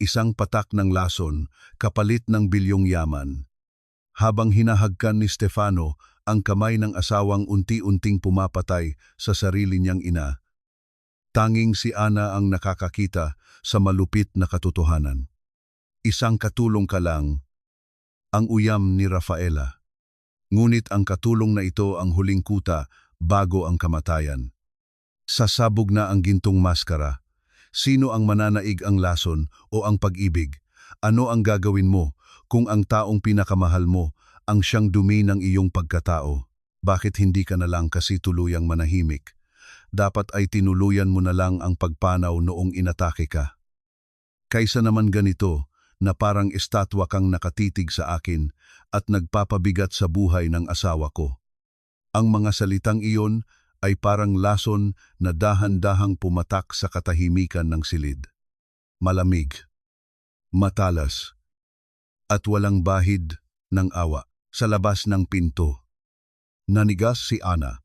isang patak ng lason, kapalit ng bilyong yaman. Habang hinahagkan ni Stefano ang kamay ng asawang unti-unting pumapatay sa sarili niyang ina, tanging si Ana ang nakakakita sa malupit na katotohanan. Isang katulong ka lang, ang uyam ni Rafaela. Ngunit ang katulong na ito ang huling kuta bago ang kamatayan. Sasabog na ang gintong maskara. Sino ang mananaig ang lason o ang pag-ibig? Ano ang gagawin mo kung ang taong pinakamahal mo ang siyang dumi ng iyong pagkatao? Bakit hindi ka na lang kasi tuluyang manahimik? Dapat ay tinuluyan mo na lang ang pagpanaw noong inatake ka. Kaysa naman ganito, na parang estatwa kang nakatitig sa akin at nagpapabigat sa buhay ng asawa ko. Ang mga salitang iyon ay parang lason na dahan-dahang pumatak sa katahimikan ng silid. Malamig, matalas, at walang bahid ng awa. Sa labas ng pinto, nanigas si Ana.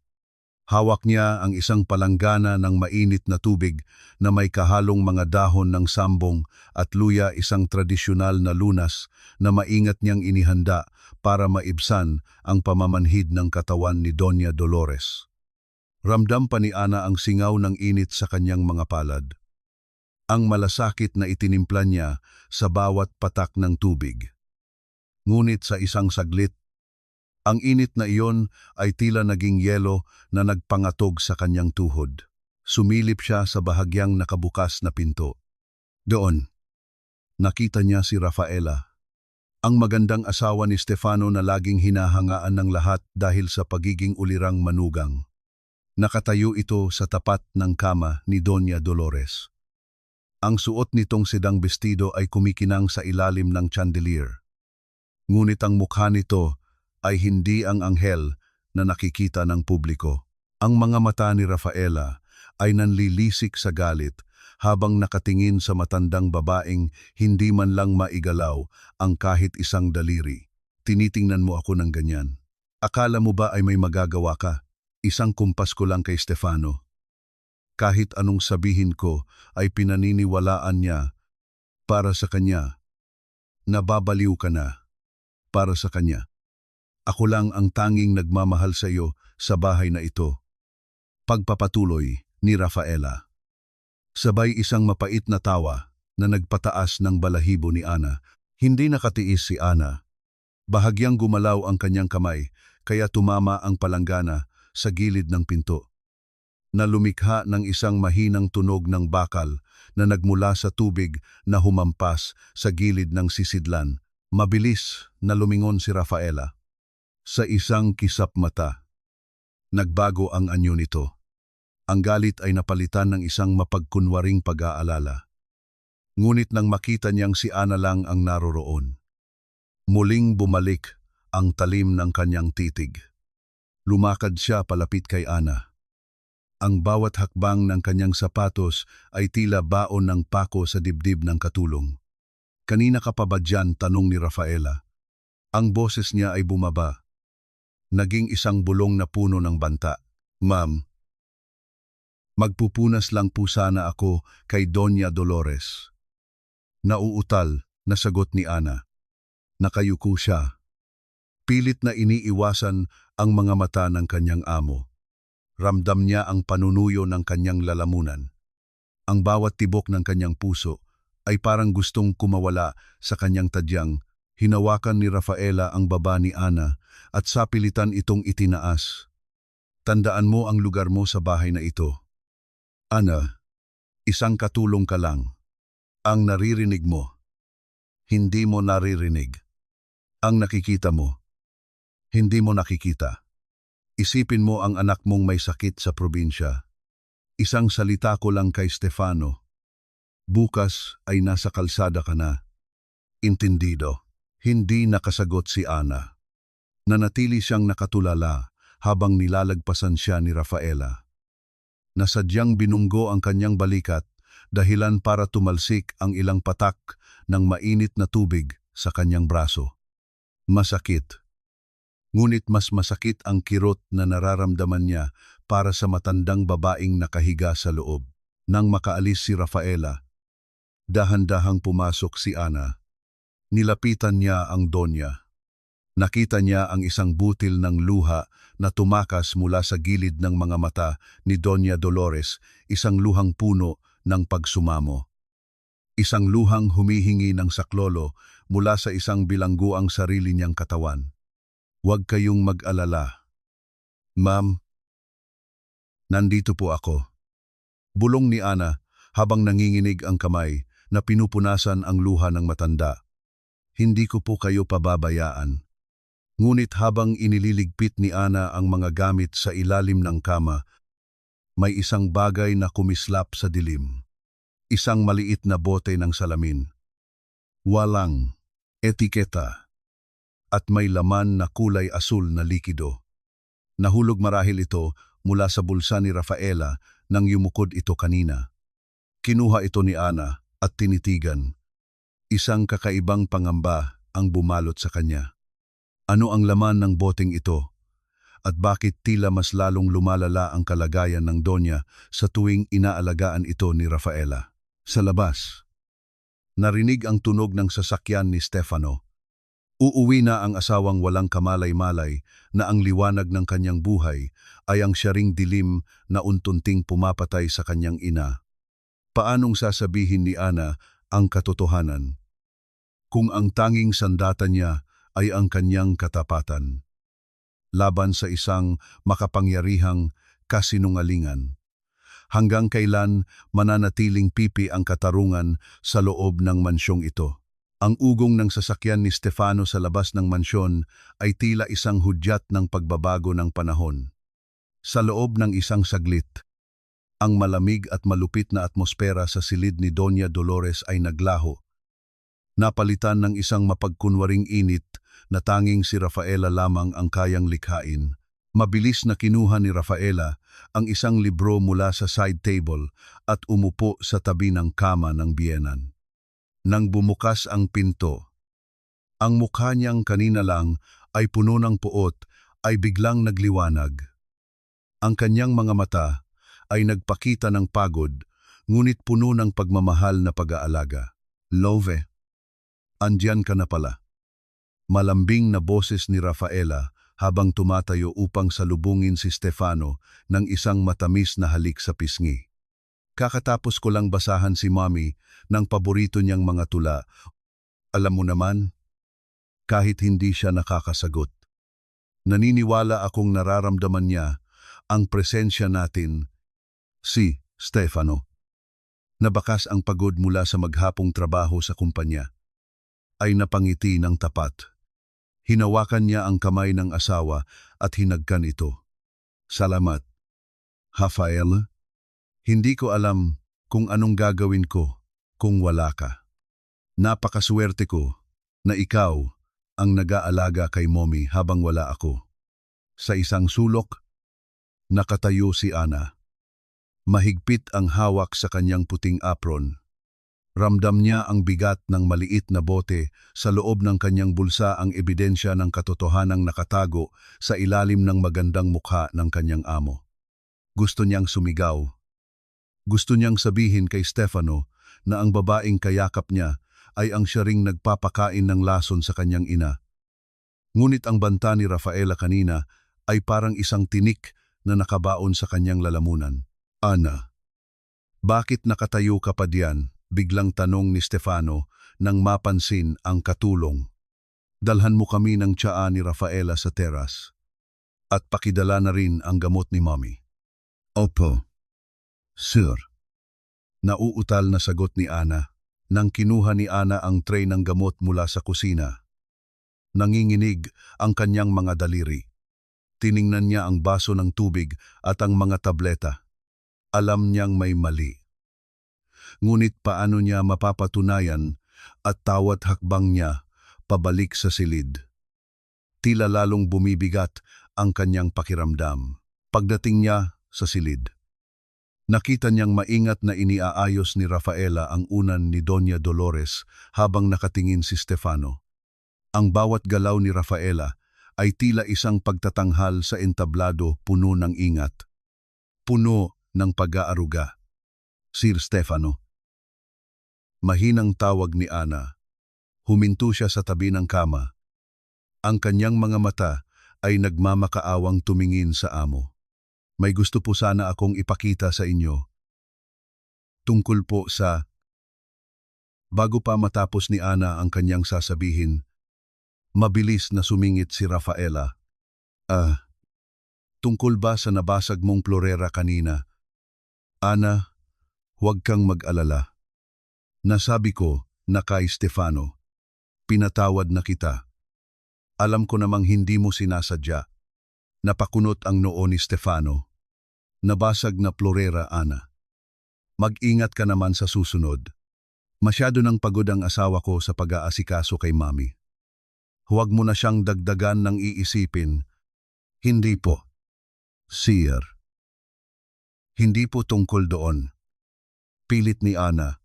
Hawak niya ang isang palanggana ng mainit na tubig na may kahalong mga dahon ng sambong at luya, isang tradisyonal na lunas na maingat niyang inihanda para maibsan ang pamamanhid ng katawan ni Doña Dolores. Ramdam pa ni Ana ang singaw ng init sa kanyang mga palad. Ang malasakit na itinimpla niya sa bawat patak ng tubig. Ngunit sa isang saglit, ang init na iyon ay tila naging yelo na nagpangatog sa kanyang tuhod. Sumilip siya sa bahagyang nakabukas na pinto. Doon, nakita niya si Rafaela, ang magandang asawa ni Stefano na laging hinahangaan ng lahat dahil sa pagiging ulirang manugang. Nakatayo ito sa tapat ng kama ni Doña Dolores. Ang suot nitong sedang bestido ay kumikinang sa ilalim ng chandelier. Ngunit ang mukha nito ay hindi ang anghel na nakikita ng publiko. Ang mga mata ni Rafaela ay nanlilisik sa galit habang nakatingin sa matandang babaeng hindi man lang maigalaw ang kahit isang daliri. Tinitingnan mo ako ng ganyan. Akala mo ba ay may magagawa ka? Isang kumpas ko lang kay Stefano. Kahit anong sabihin ko ay pinaniniwalaan niya para sa kanya. Nababaliw ka na para sa kanya. Ako lang ang tanging nagmamahal sa iyo sa bahay na ito. Pagpapatuloy ni Rafaela. Sabay isang mapait na tawa na nagpataas ng balahibo ni Ana. Hindi nakatiis si Ana. Bahagyang gumalaw ang kanyang kamay kaya tumama ang palanggana sa gilid ng pinto. Na lumikha ng isang mahinang tunog ng bakal na nagmula sa tubig na humampas sa gilid ng sisidlan. Mabilis na lumingon si Rafaela. Sa isang kisap mata, nagbago ang anyo nito. Ang galit ay napalitan ng isang mapagkunwaring pag-aalala. Ngunit nang makita niyang si Ana lang ang naroroon, muling bumalik ang talim ng kanyang titig. Lumakad siya palapit kay Ana. Ang bawat hakbang ng kanyang sapatos ay tila baon ng pako sa dibdib ng katulong. Kanina ka pa ba dyan? Tanong ni Rafaela. Ang boses niya ay bumaba. Naging isang bulong na puno ng banta. Ma'am, magpupunas lang po sana ako kay Doña Dolores. Nauutal na sagot ni Ana. Nakayuko siya. Pilit na iniiwasan ang mga mata ng kanyang amo. Ramdam niya ang panunuyo ng kanyang lalamunan. Ang bawat tibok ng kanyang puso ay parang gustong kumawala sa kanyang tadyang. Hinawakan ni Rafaela ang baba ni Ana at sapilitan itong itinaas. Tandaan mo ang lugar mo sa bahay na ito. Ana, isang katulong ka lang. Ang naririnig mo, hindi mo naririnig. Ang nakikita mo, hindi mo nakikita. Isipin mo ang anak mong may sakit sa probinsya. Isang salita ko lang kay Stefano. Bukas ay nasa kalsada ka na. Intindido. Hindi nakasagot si Ana. Nanatili siyang nakatulala habang nilalagpasan siya ni Rafaela. Nasadyang binunggo ang kanyang balikat dahilan para tumalsik ang ilang patak ng mainit na tubig sa kanyang braso. Masakit. Ngunit mas masakit ang kirot na nararamdaman niya para sa matandang babaeng nakahiga sa loob. Nang makaalis si Rafaela, Dahan-dahang pumasok si Ana. Nilapitan niya ang Donya. Nakita niya ang isang butil ng luha na tumakas mula sa gilid ng mga mata ni Doña Dolores, isang luhang puno ng pagsumamo. Isang luhang humihingi ng saklolo mula sa isang bilangguang sarili niyang katawan. Huwag kayong mag-alala. Ma'am, nandito po ako. Bulong ni Ana habang nanginginig ang kamay na pinupunasan ang luha ng matanda. Hindi ko po kayo pababayaan. Ngunit habang inililigpit ni Ana ang mga gamit sa ilalim ng kama, may isang bagay na kumislap sa dilim. Isang maliit na bote ng salamin. Walang etiketa at may laman na kulay asul na likido. Nahulog marahil ito mula sa bulsa ni Rafaela nang yumukod ito kanina. Kinuha ito ni Ana at tinitigan. Isang kakaibang pangamba ang bumalot sa kanya. Ano ang laman ng boteng ito? At bakit tila mas lalong lumalala ang kalagayan ng Donya sa tuwing inaalagaan ito ni Rafaela? Sa labas, narinig ang tunog ng sasakyan ni Stefano. Uuwi na ang asawang walang kamalay-malay na ang liwanag ng kanyang buhay ay ang syaring dilim na untunting pumapatay sa kanyang ina. Paanong sasabihin ni Ana ang katotohanan kung ang tanging sandata niya ay ang kanyang katapatan laban sa isang makapangyarihang kasinungalingan? Hanggang kailan mananatiling pipi ang katarungan sa loob ng mansyong ito? Ang ugong ng sasakyan ni Stefano sa labas ng mansyon ay tila isang hudyat ng pagbabago ng panahon. Sa loob ng isang saglit, ang malamig at malupit na atmosfera sa silid ni Doña Dolores ay naglaho. Napalitan ng isang mapagkunwaring init na tanging si Rafaela lamang ang kayang likhain. Mabilis na kinuha ni Rafaela ang isang libro mula sa side table at umupo sa tabi ng kama ng biyenan. Nang bumukas ang pinto, ang mukha niyang kanina lang ay puno ng puot ay biglang nagliwanag. Ang kanyang mga mata ay nagpakita ng pagod, ngunit puno ng pagmamahal na pag-aalaga. Love, andyan ka na pala. Malambing na boses ni Rafaela habang tumatayo upang salubungin si Stefano ng isang matamis na halik sa pisngi. Kakatapos ko lang basahan si Mommy ng paborito niyang mga tula. Alam mo naman, kahit hindi siya nakakasagot. Naniniwala akong nararamdaman niya ang presensya natin, si Stefano. Nabakas ang pagod mula sa maghapong trabaho sa kumpanya. Ay napangiti ng tapat. Hinawakan niya ang kamay ng asawa at hinagkan ito. Salamat, Rafael. Hindi ko alam kung anong gagawin ko kung wala ka. Napakaswerte ko na ikaw ang nag-aalaga kay Mommy habang wala ako. Sa isang sulok, nakatayo si Ana. Mahigpit ang hawak sa kanyang puting apron. Ramdam niya ang bigat ng maliit na bote sa loob ng kanyang bulsa, ang ebidensya ng katotohanang nakatago sa ilalim ng magandang mukha ng kanyang amo. Gusto niyang sumigaw. Gusto niyang sabihin kay Stefano na ang babaeng kayakap niya ay ang siya ring nagpapakain ng lason sa kanyang ina. Ngunit ang banta ni Rafaela kanina ay parang isang tinik na nakabaon sa kanyang lalamunan. Ana, bakit nakatayo ka pa diyan? Biglang tanong ni Stefano nang mapansin ang katulong. Dalhan mo kami ng tsaa ni Rafaela sa teras. At pakidala na rin ang gamot ni Mommy. Opo, sir. Nauutal na sagot ni Ana nang kinuha ni Ana ang tray ng gamot mula sa kusina. Nanginginig ang kanyang mga daliri. Tiningnan niya ang baso ng tubig at ang mga tableta. Alam niyang may mali. Ngunit paano niya mapapatunayan at tawat hakbang niya pabalik sa silid? Tila lalong bumibigat ang kanyang pakiramdam. Pagdating niya sa silid, nakita niyang maingat na iniaayos ni Rafaela ang unan ni Doña Dolores habang nakatingin si Stefano. Ang bawat galaw ni Rafaela ay tila isang pagtatanghal sa entablado puno ng ingat. Puno ng pag-aaruga. Sir Stefano, Mahinang tawag ni Ana. Huminto siya sa tabi ng kama. Ang kanyang mga mata ay nagmamakaawang tumingin sa amo. May gusto po sana akong ipakita sa inyo. Tungkol po sa... Bago pa matapos ni Ana ang kanyang sasabihin, mabilis na sumingit si Rafaela. Tungkol ba sa nabasag mong plorera kanina? Ana, huwag kang mag-alala. Nasabi ko na kay Stefano. Pinatawad na kita. Alam ko namang hindi mo sinasadya. Napakunot ang noo ni Stefano. Nabasag na plorera, Ana. Mag-ingat ka naman sa susunod. Masyado nang pagod ang asawa ko sa pag-aasikaso kay Mami. Huwag mo na siyang dagdagan ng iisipin. Hindi po. Sir. Hindi po tungkol doon. Pilit ni Ana.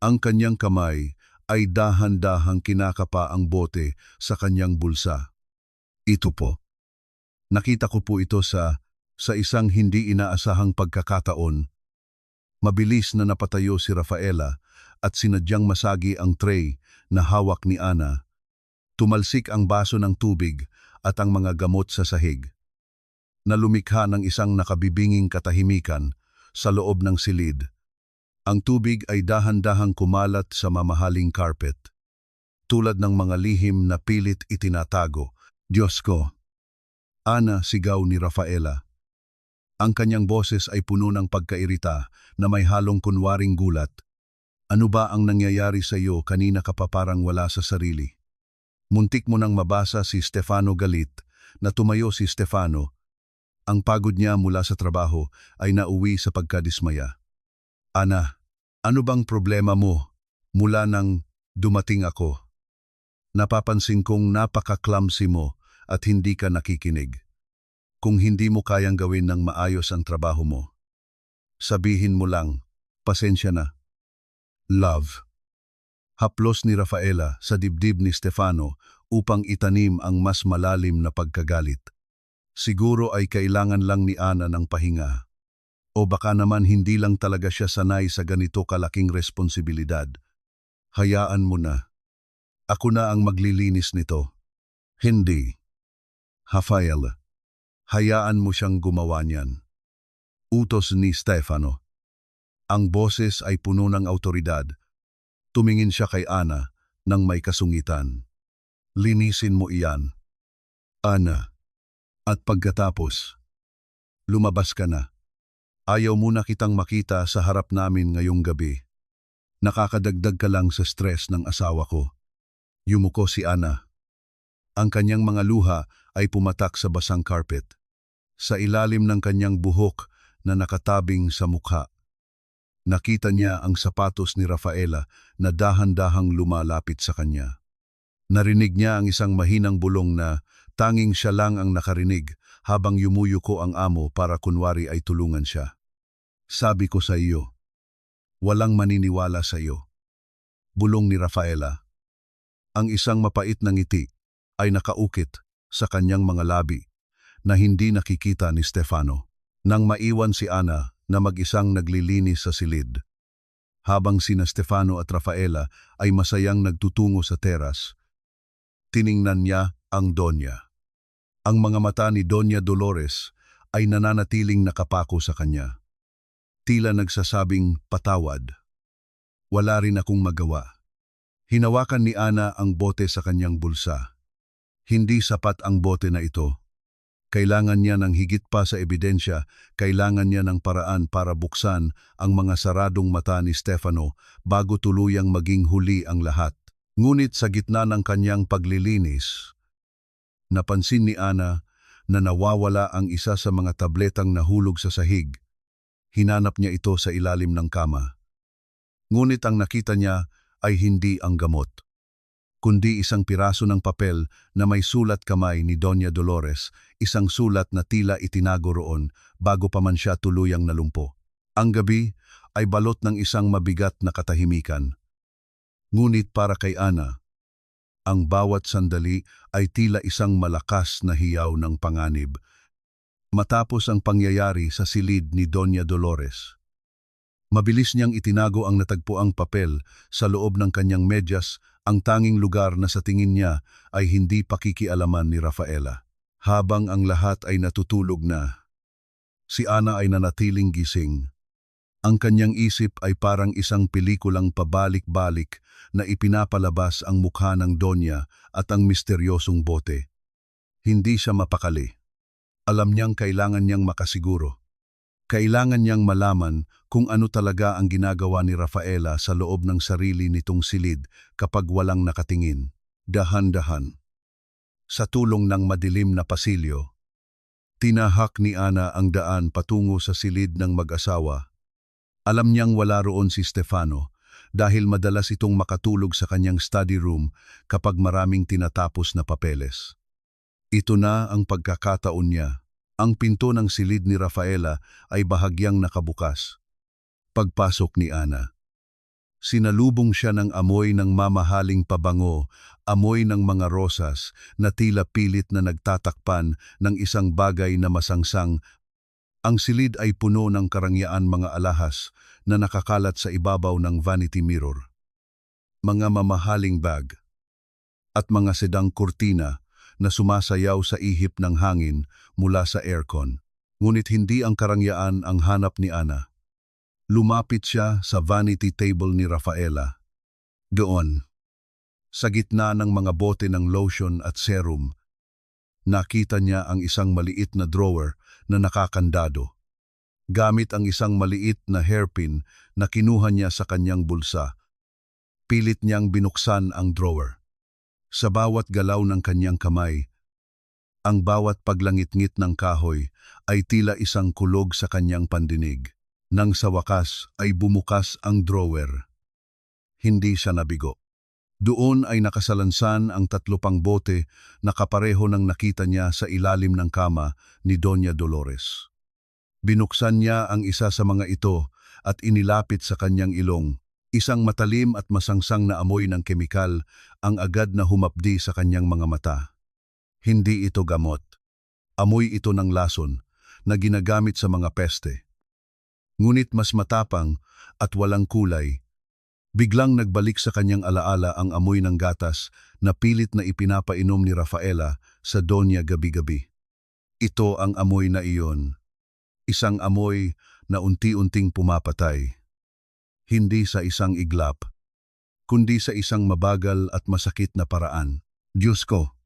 Ang kanyang kamay ay dahan-dahang kinakapa ang bote sa kanyang bulsa. Ito po. Nakita ko po ito sa isang hindi inaasahang pagkakataon. Mabilis na napatayo si Rafaela at sinadyang masagi ang tray na hawak ni Ana. Tumalsik ang baso ng tubig at ang mga gamot sa sahig. Nalumikha ng isang nakabibinging katahimikan sa loob ng silid. Ang tubig ay dahan-dahang kumalat sa mamahaling carpet. Tulad ng mga lihim na pilit itinatago. Diyos ko! Ana, sigaw ni Rafaela. Ang kanyang boses ay puno ng pagkairita na may halong kunwaring gulat. Ano ba ang nangyayari sa iyo kanina ka pa parang wala sa sarili? Muntik mo nang mabasa si Stefano galit na tumayo si Stefano. Ang pagod niya mula sa trabaho ay nauwi sa pagkadismaya. Ana, ano bang problema mo mula nang dumating ako? Napapansin kong napaka-clumsy mo at hindi ka nakikinig. Kung hindi mo kayang gawin ng maayos ang trabaho mo, sabihin mo lang, pasensya na. Love. Haplos ni Rafaela sa dibdib ni Stefano upang itanim ang mas malalim na pagkagalit. Siguro ay kailangan lang ni Ana ng pahinga. O baka naman hindi lang talaga siya sanay sa ganito kalaking responsibilidad. Hayaan mo na. Ako na ang maglilinis nito. Hindi. Rafael, hayaan mo siyang gumawa niyan. Utos ni Stefano. Ang boses ay puno ng awtoridad. Tumingin siya kay Ana nang may kasungitan. Linisin mo iyan. Ana. At pagkatapos, lumabas ka na. Ayaw muna kitang makita sa harap namin ngayong gabi. Nakakadagdag ka lang sa stress ng asawa ko. Yumuko si Ana. Ang kanyang mga luha ay pumatak sa basang carpet. Sa ilalim ng kanyang buhok na nakatabing sa mukha. Nakita niya ang sapatos ni Rafaela na dahan-dahang lumalapit sa kanya. Narinig niya ang isang mahinang bulong na tanging siya lang ang nakarinig habang yumuyuko ang amo para kunwari ay tulungan siya. Sabi ko sa iyo, walang maniniwala sa iyo. Bulong ni Rafaela. Ang isang mapait na ngiti ay nakaukit sa kanyang mga labi na hindi nakikita ni Stefano. Nang maiwan si Ana na mag-isang naglilinis sa silid. Habang sina Stefano at Rafaela ay masayang nagtutungo sa teras, tiningnan niya ang Donya. Ang mga mata ni Donya Dolores ay nananatiling nakapako sa kanya. Tila nagsasabing patawad. Wala rin akong magawa. Hinawakan ni Ana ang bote sa kanyang bulsa. Hindi sapat ang bote na ito. Kailangan niya ng higit pa sa ebidensya, kailangan niya ng paraan para buksan ang mga saradong mata ni Stefano bago tuluyang maging huli ang lahat. Ngunit sa gitna ng kanyang paglilinis, napansin ni Ana na nawawala ang isa sa mga tabletang nahulog sa sahig. Hinanap niya ito sa ilalim ng kama. Ngunit ang nakita niya ay hindi ang gamot, kundi isang piraso ng papel na may sulat kamay ni Doña Dolores, isang sulat na tila itinago roon bago pa man siya tuluyang nalumpo. Ang gabi ay balot ng isang mabigat na katahimikan. Ngunit para kay Ana, ang bawat sandali ay tila isang malakas na hiyaw ng panganib. Matapos ang pangyayari sa silid ni Doña Dolores, Mabilis niyang itinago ang natagpuang papel sa loob ng kanyang medyas, ang tanging lugar na sa tingin niya ay hindi pakikialaman ni Rafaela. Habang ang lahat ay natutulog na, si Ana ay nanatiling gising. Ang kanyang isip ay parang isang pelikulang pabalik-balik na ipinapalabas ang mukha ng Donya at ang misteryosong bote. Hindi siya mapakali. Alam niyang kailangan niyang makasiguro. Kailangan niyang malaman kung ano talaga ang ginagawa ni Rafaela sa loob ng sarili nitong silid kapag walang nakatingin. Dahan-dahan. Sa tulong ng madilim na pasilyo, tinahak ni Ana ang daan patungo sa silid ng mag-asawa. Alam niyang wala roon si Stefano dahil madalas itong makatulog sa kanyang study room kapag maraming tinatapos na papeles. Ito na ang pagkakataon niya. Ang pinto ng silid ni Rafaela ay bahagyang nakabukas. Pagpasok ni Ana, sinalubong siya ng amoy ng mamahaling pabango, amoy ng mga rosas na tila pilit na nagtatakpan ng isang bagay na masangsang. Ang silid ay puno ng karangyaan mga alahas na nakakalat sa ibabaw ng vanity mirror. Mga mamahaling bag at mga sedang kurtina na sumasayaw sa ihip ng hangin mula sa aircon. Ngunit hindi ang karangyaan ang hanap ni Ana. Lumapit siya sa vanity table ni Rafaela. Doon, sa gitna ng mga bote ng lotion at serum, nakita niya ang isang maliit na drawer na nakakandado. Gamit ang isang maliit na hairpin na kinuha niya sa kanyang bulsa, pilit niyang binuksan ang drawer. Sa bawat galaw ng kanyang kamay, ang bawat paglangit-ngit ng kahoy ay tila isang kulog sa kanyang pandinig. Nang sa wakas ay bumukas ang drawer, hindi siya nabigo. Doon ay nakasalansan ang 3 pang bote na kapareho ng nakita niya sa ilalim ng kama ni Doña Dolores. Binuksan niya ang isa sa mga ito at inilapit sa kanyang ilong. Isang matalim at masangsang na amoy ng kemikal ang agad na humapdi sa kanyang mga mata. Hindi ito gamot. Amoy ito ng lason na ginagamit sa mga peste. Ngunit mas matapang at walang kulay. Biglang nagbalik sa kanyang alaala ang amoy ng gatas na pilit na ipinapainom ni Rafaela sa Donya gabi-gabi. Ito ang amoy na iyon. Isang amoy na unti-unting pumapatay. Hindi sa isang iglap, kundi sa isang mabagal at masakit na paraan. Diyos ko!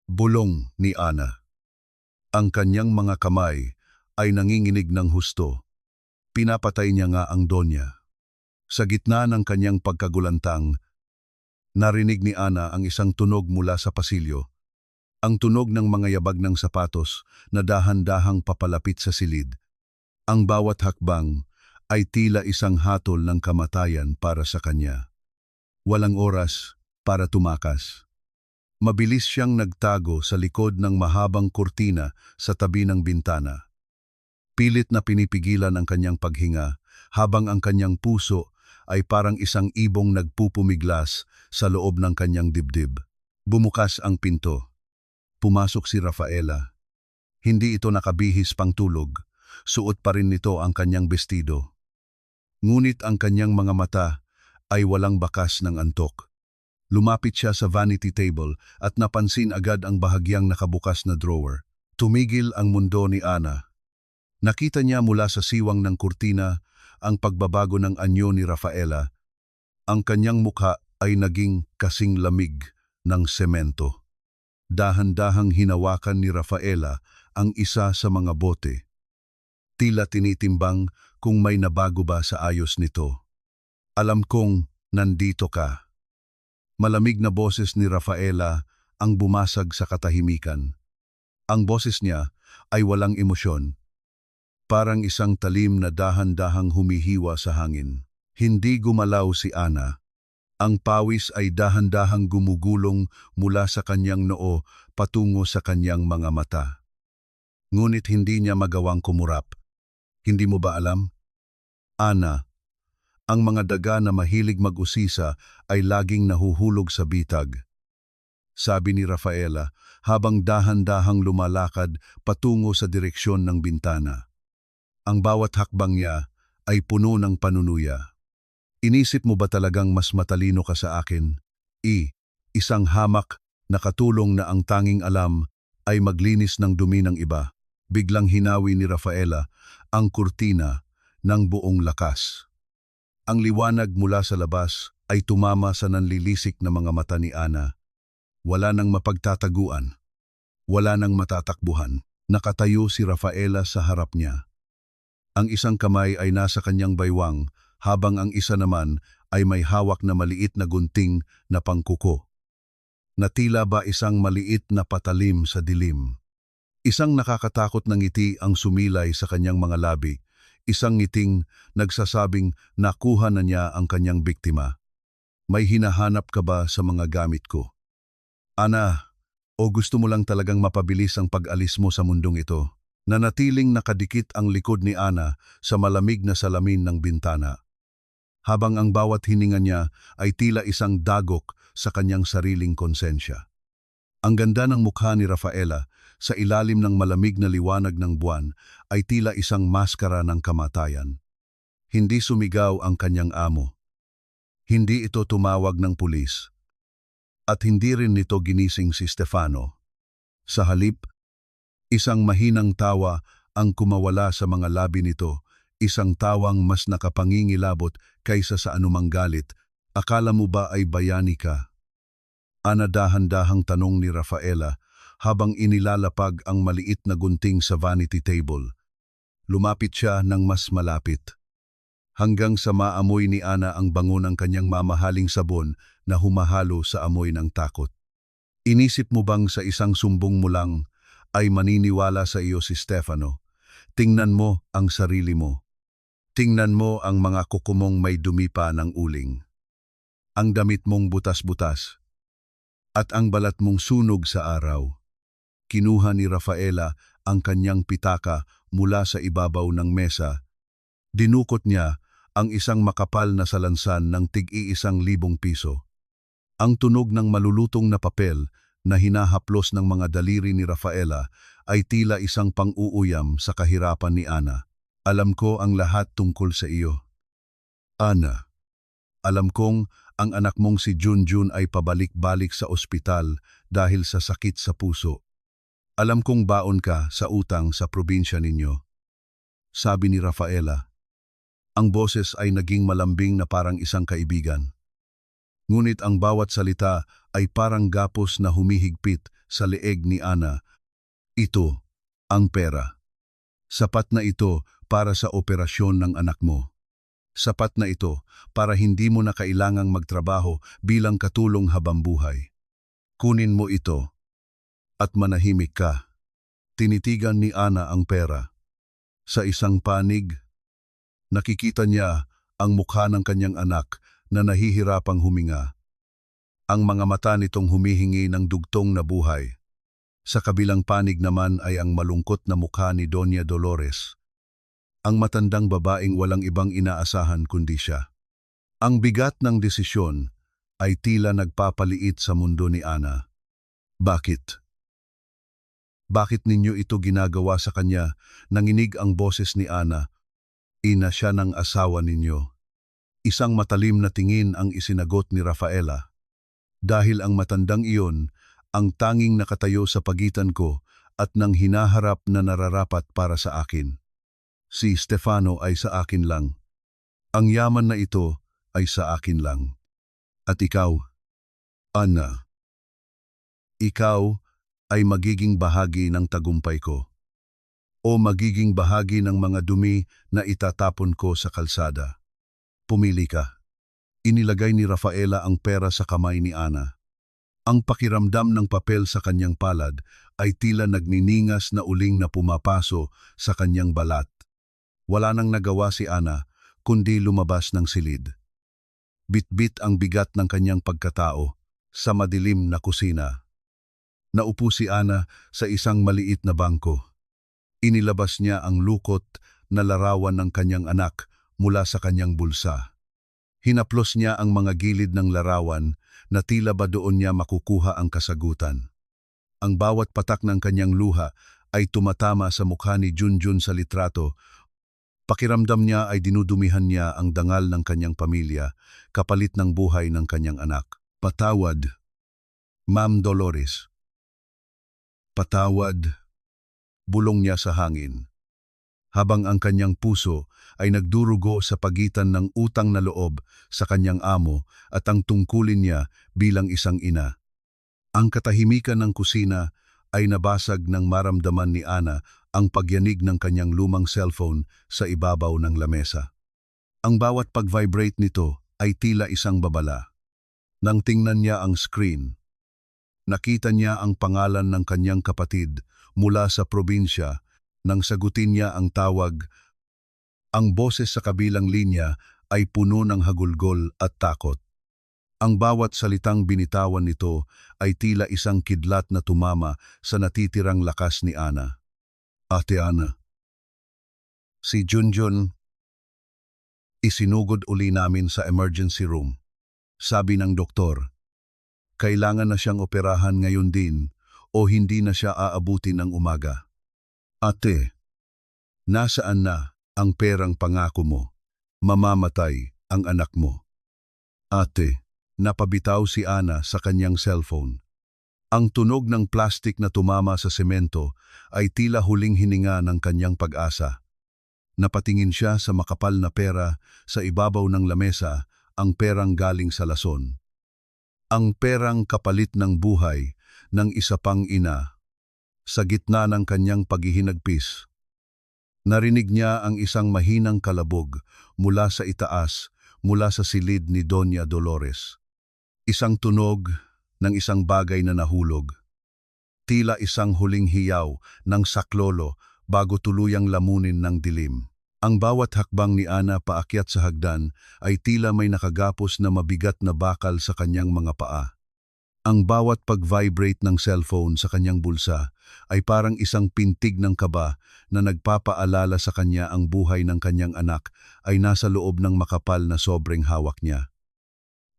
Bulong ni Ana. Ang kanyang mga kamay ay nanginginig ng husto. Pinapatay niya nga ang Donya. Sa gitna ng kanyang pagkagulantang, narinig ni Ana ang isang tunog mula sa pasilyo. Ang tunog ng mga yabag ng sapatos na dahan-dahang papalapit sa silid. Ang bawat hakbang ay tila isang hatol ng kamatayan para sa kanya. Walang oras para tumakas. Mabilis siyang nagtago sa likod ng mahabang kurtina sa tabi ng bintana. Pilit na pinipigilan ang kanyang paghinga habang ang kanyang puso ay parang isang ibong nagpupumiglas sa loob ng kanyang dibdib. Bumukas ang pinto. Pumasok si Rafaela. Hindi ito nakabihis pang tulog. Suot pa rin nito ang kanyang bestido. Ngunit ang kanyang mga mata ay walang bakas ng antok. Lumapit siya sa vanity table at napansin agad ang bahagyang nakabukas na drawer. Tumigil ang mundo ni Ana. Nakita niya mula sa siwang ng kurtina ang pagbabago ng anyo ni Rafaela. Ang kanyang mukha ay naging kasing lamig ng semento. Dahan-dahang hinawakan ni Rafaela ang isa sa mga bote. Tila tinitimbang kung may nabago ba sa ayos nito. Alam kong nandito ka. Malamig na boses ni Rafaela ang bumasag sa katahimikan. Ang boses niya ay walang emosyon. Parang isang talim na dahan-dahang humihiwa sa hangin. Hindi gumalaw si Ana. Ang pawis ay dahan-dahang gumugulong mula sa kanyang noo patungo sa kanyang mga mata. Ngunit hindi niya magawang kumurap. Hindi mo ba alam? Ana, ang mga daga na mahilig mag-usisa ay laging nahuhulog sa bitag. Sabi ni Rafaela habang dahan-dahang lumalakad patungo sa direksyon ng bintana. Ang bawat hakbang niya ay puno ng panunuya. Inisip mo ba talagang mas matalino ka sa akin? Isang hamak na katulong na ang tanging alam ay maglinis ng dumi ng iba. Biglang hinawi ni Rafaela ang kurtina ng buong lakas. Ang liwanag mula sa labas ay tumama sa nanlilisik na mga mata ni Ana. Wala nang mapagtataguan. Wala nang matatakbuhan. Nakatayo si Rafaela sa harap niya. Ang isang kamay ay nasa kanyang baywang, habang ang isa naman ay may hawak na maliit na gunting na pangkuko. Na tila ba isang maliit na patalim sa dilim. Isang nakakatakot na ngiti ang sumilay sa kanyang mga labi. Isang ngiting nagsasabing nakuha na niya ang kanyang biktima. May hinahanap ka ba sa mga gamit ko? Ana, o gusto mo lang talagang mapabilis ang pag-alis mo sa mundong ito? Nanatiling nakadikit ang likod ni Ana sa malamig na salamin ng bintana. Habang ang bawat hininga niya ay tila isang dagok sa kanyang sariling konsensya. Ang ganda ng mukha ni Rafaela sa ilalim ng malamig na liwanag ng buwan ay tila isang maskara ng kamatayan. Hindi sumigaw ang kanyang amo. Hindi ito tumawag ng pulis. At hindi rin nito ginising si Stefano. Sa halip, isang mahinang tawa ang kumawala sa mga labi nito, isang tawang mas nakapangingilabot kaysa sa anumang galit. Akala mo ba ay bayani ka? Ana, dahan-dahang tanong ni Rafaela habang inilalapag ang maliit na gunting sa vanity table. Lumapit siya ng mas malapit. Hanggang sa maamoy ni Ana ang bango ng kanyang mamahaling sabon na humahalo sa amoy ng takot. Inisip mo bang sa isang sumbong mo lang ay maniniwala sa iyo si Stefano? Tingnan mo ang sarili mo. Tingnan mo ang mga kuko mong may dumi pa ng uling. Ang damit mong butas-butas. At ang balat mong sunog sa araw. Kinuha ni Rafaela ang kanyang pitaka mula sa ibabaw ng mesa. Dinukot niya ang isang makapal na salansan ng tig-1,000 piso. Ang tunog ng malulutong na papel na hinahaplos ng mga daliri ni Rafaela ay tila isang pang-uuyam sa kahirapan ni Ana. Alam ko ang lahat tungkol sa iyo. Ana, alam kong ang anak mong si Junjun ay pabalik-balik sa ospital dahil sa sakit sa puso. Alam kong baon ka sa utang sa probinsya ninyo. Sabi ni Rafaela. Ang boses ay naging malambing na parang isang kaibigan. Ngunit ang bawat salita ay parang gapos na humihigpit sa leeg ni Ana. Ito, ang pera. Sapat na ito para sa operasyon ng anak mo. Sapat na ito para hindi mo na kailangang magtrabaho bilang katulong habang buhay. Kunin mo ito at manahimik ka. Tinitigan ni Ana ang pera. Sa isang panig, nakikita niya ang mukha ng kanyang anak na nahihirapang huminga. Ang mga mata nitong humihingi ng dugtong na buhay. Sa kabilang panig naman ay ang malungkot na mukha ni Doña Dolores. Ang matandang babaeng walang ibang inaasahan kundi siya. Ang bigat ng desisyon ay tila nagpapaliit sa mundo ni Ana. Bakit? Bakit ninyo ito ginagawa sa kanya? Nanginig ang boses ni Ana. Ina siya ng asawa ninyo. Isang matalim na tingin ang isinagot ni Rafaela. Dahil ang matandang iyon, ang tanging nakatayo sa pagitan ko at nang hinaharap na nararapat para sa akin. Si Stefano ay sa akin lang. Ang yaman na ito ay sa akin lang. At ikaw, Ana, ikaw ay magiging bahagi ng tagumpay ko. O magiging bahagi ng mga dumi na itatapon ko sa kalsada. Pumili ka. Inilagay ni Rafaela ang pera sa kamay ni Ana. Ang pakiramdam ng papel sa kanyang palad ay tila nagniningas na uling na pumapaso sa kanyang balat. Wala nang nagawa si Ana kundi lumabas ng silid. Bit-bit ang bigat ng kanyang pagkatao sa madilim na kusina. Naupo si Ana sa isang maliit na bangko. Inilabas niya ang lukot na larawan ng kanyang anak mula sa kanyang bulsa. Hinaplos niya ang mga gilid ng larawan na tila ba doon niya makukuha ang kasagutan. Ang bawat patak ng kanyang luha ay tumatama sa mukha ni Junjun sa litrato, Pakiramdam niya ay dinudumihan niya ang dangal ng kanyang pamilya kapalit ng buhay ng kanyang anak. Patawad, Ma'am Dolores. Patawad, bulong niya sa hangin. Habang ang kanyang puso ay nagdurugo sa pagitan ng utang na loob sa kanyang amo at ang tungkulin niya bilang isang ina. Ang katahimikan ng kusina ay nabasag nang maramdaman ni Ana ang pagyanig ng kanyang lumang cellphone sa ibabaw ng lamesa. Ang bawat pag-vibrate nito ay tila isang babala. Nang tingnan niya ang screen, nakita niya ang pangalan ng kanyang kapatid mula sa probinsya. Nang sagutin niya ang tawag, ang boses sa kabilang linya ay puno ng hagulgol at takot. Ang bawat salitang binitawan nito ay tila isang kidlat na tumama sa natitirang lakas ni Ana. Ate Ana, si Junjun, isinugod uli namin sa emergency room. Sabi ng doktor, kailangan na siyang operahan ngayon din o hindi na siya aabuti ng umaga. Ate, nasaan na ang perang pangako mo? Mamamatay ang anak mo. Ate, napabitaw si Ana sa kanyang cellphone. Ang tunog ng plastik na tumama sa semento ay tila huling hininga ng kanyang pag-asa. Napatingin siya sa makapal na pera sa ibabaw ng lamesa, ang perang galing sa lason. Ang perang kapalit ng buhay ng isa pang ina. Sa gitna ng kanyang paghihinagpis, narinig niya ang isang mahinang kalabog mula sa itaas, mula sa silid ni Doña Dolores. Isang tunog ng isang bagay na nahulog. Tila isang huling hiyaw ng saklolo bago tuluyang lamunin ng dilim. Ang bawat hakbang ni Ana paakyat sa hagdan ay tila may nakagapos na mabigat na bakal sa kanyang mga paa. Ang bawat pag-vibrate ng cellphone sa kanyang bulsa ay parang isang pintig ng kaba na nagpapaalala sa kanya ang buhay ng kanyang anak ay nasa loob ng makapal na sobrang hawak niya.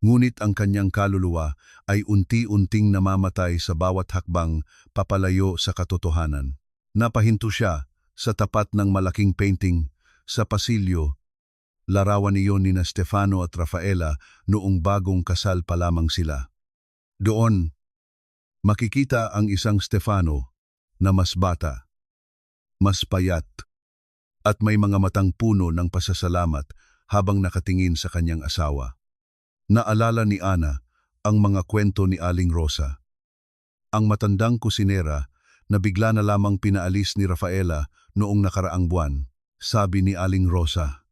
Ngunit ang kanyang kaluluwa ay unti-unting namamatay sa bawat hakbang papalayo sa katotohanan. Napahinto siya sa tapat ng malaking painting sa pasilyo. Larawan iyon ni Stefano at Rafaela noong bagong kasal pa lamang sila. Doon, makikita ang isang Stefano na mas bata, mas payat, at may mga matang puno ng pasasalamat habang nakatingin sa kanyang asawa. Naalala ni Ana ang mga kwento ni Aling Rosa. Ang matandang kusinera na bigla na lamang pinaalis ni Rafaela noong nakaraang buwan. Sabi ni Aling Rosa,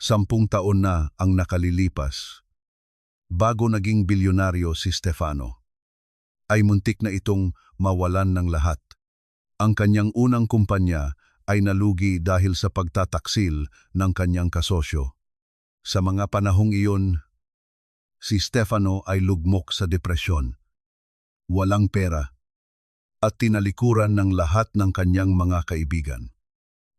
10 taon na ang nakalilipas. Bago naging bilyonaryo si Stefano, ay muntik na itong mawalan ng lahat. Ang kanyang unang kumpanya ay nalugi dahil sa pagtataksil ng kanyang kasosyo. Sa mga panahong iyon, si Stefano ay lugmok sa depresyon, walang pera, at tinalikuran ng lahat ng kanyang mga kaibigan.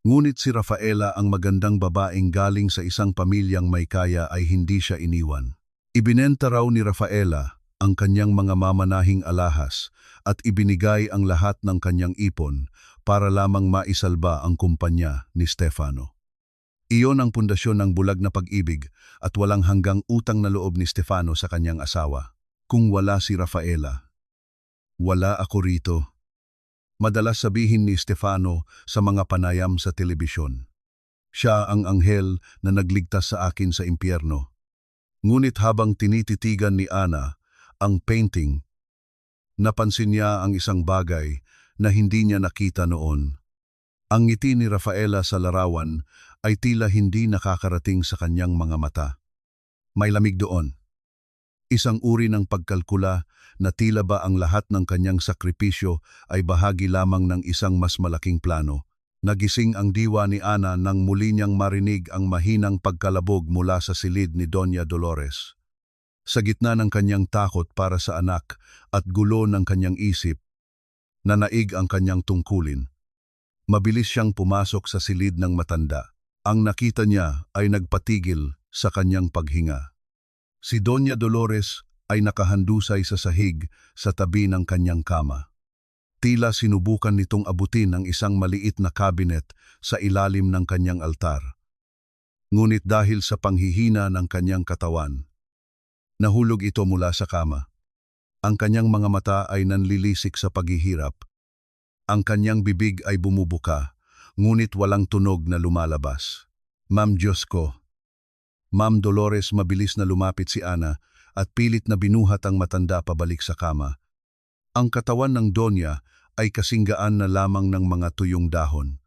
Ngunit si Rafaela, ang magandang babaeng galing sa isang pamilyang may kaya, ay hindi siya iniwan. Ibinenta raw ni Rafaela ang kanyang mga mamanahing alahas at ibinigay ang lahat ng kanyang ipon para lamang maisalba ang kumpanya ni Stefano. Iyon ang pundasyon ng bulag na pag-ibig at walang hanggang utang na loob ni Stefano sa kanyang asawa. Kung wala si Rafaela, wala ako rito. Madalas sabihin ni Stefano sa mga panayam sa telebisyon. Siya ang anghel na nagligtas sa akin sa impyerno. Ngunit habang tinititigan ni Ana ang painting, napansin niya ang isang bagay na hindi niya nakita noon. Ang ngiti ni Rafaela sa larawan ay tila hindi nakakarating sa kanyang mga mata. May lamig doon. Isang uri ng pagkalkula na tila ba ang lahat ng kanyang sakripisyo ay bahagi lamang ng isang mas malaking plano. Nagising ang diwa ni Ana nang muli niyang marinig ang mahinang pagkalabog mula sa silid ni Doña Dolores. Sa gitna ng kanyang takot para sa anak at gulo ng kanyang isip, nanaig ang kanyang tungkulin. Mabilis siyang pumasok sa silid ng matanda. Ang nakita niya ay nagpatigil sa kanyang paghinga. Si Doña Dolores ay nakahandusay sa sahig sa tabi ng kanyang kama. Tila sinubukan nitong abutin ang isang maliit na cabinet sa ilalim ng kanyang altar. Ngunit dahil sa panghihina ng kanyang katawan, nahulog ito mula sa kama. Ang kanyang mga mata ay nanlilisik sa paghihirap. Ang kanyang bibig ay bumubuka, ngunit walang tunog na lumalabas. Ma'am Diyos ko. Ma'am Dolores, mabilis na lumapit si Ana at pilit na binuhat ang matanda pabalik sa kama. Ang katawan ng Donya ay kasinggaan na lamang ng mga tuyong dahon.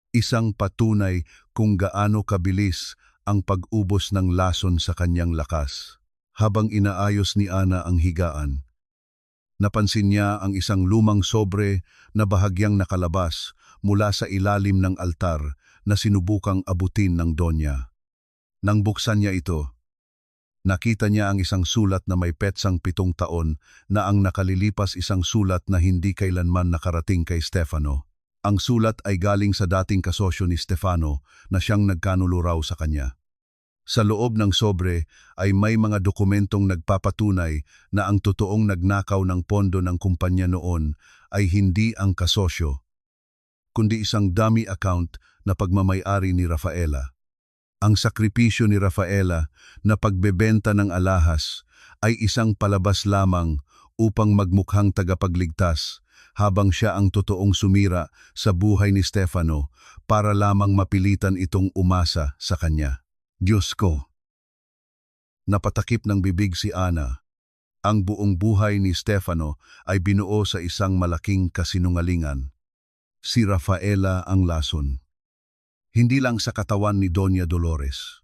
Isang patunay kung gaano kabilis ang pag-ubos ng lason sa kanyang lakas. Habang inaayos ni Ana ang higaan, napansin niya ang isang lumang sobre na bahagyang nakalabas mula sa ilalim ng altar na sinubukang abutin ng Donya. Nang buksan niya ito, nakita niya ang isang sulat na may petsang 7 taon na ang nakalilipas isang sulat na hindi kailanman nakarating kay Stefano. Ang sulat ay galing sa dating kasosyo ni Stefano na siyang nagkanulo raw sa kanya. Sa loob ng sobre ay may mga dokumentong nagpapatunay na ang totoong nagnakaw ng pondo ng kumpanya noon ay hindi ang kasosyo, kundi isang dummy account na pagmamay-ari ni Rafaela. Ang sakripisyo ni Rafaela na pagbebenta ng alahas ay isang palabas lamang upang magmukhang tagapagligtas habang siya ang totoong sumira sa buhay ni Stefano para lamang mapilitan itong umasa sa kanya. Diyos ko. Napatakip ng bibig si Ana. Ang buong buhay ni Stefano ay binuo sa isang malaking kasinungalingan. Si Rafaela ang lason. Hindi lang sa katawan ni Doña Dolores,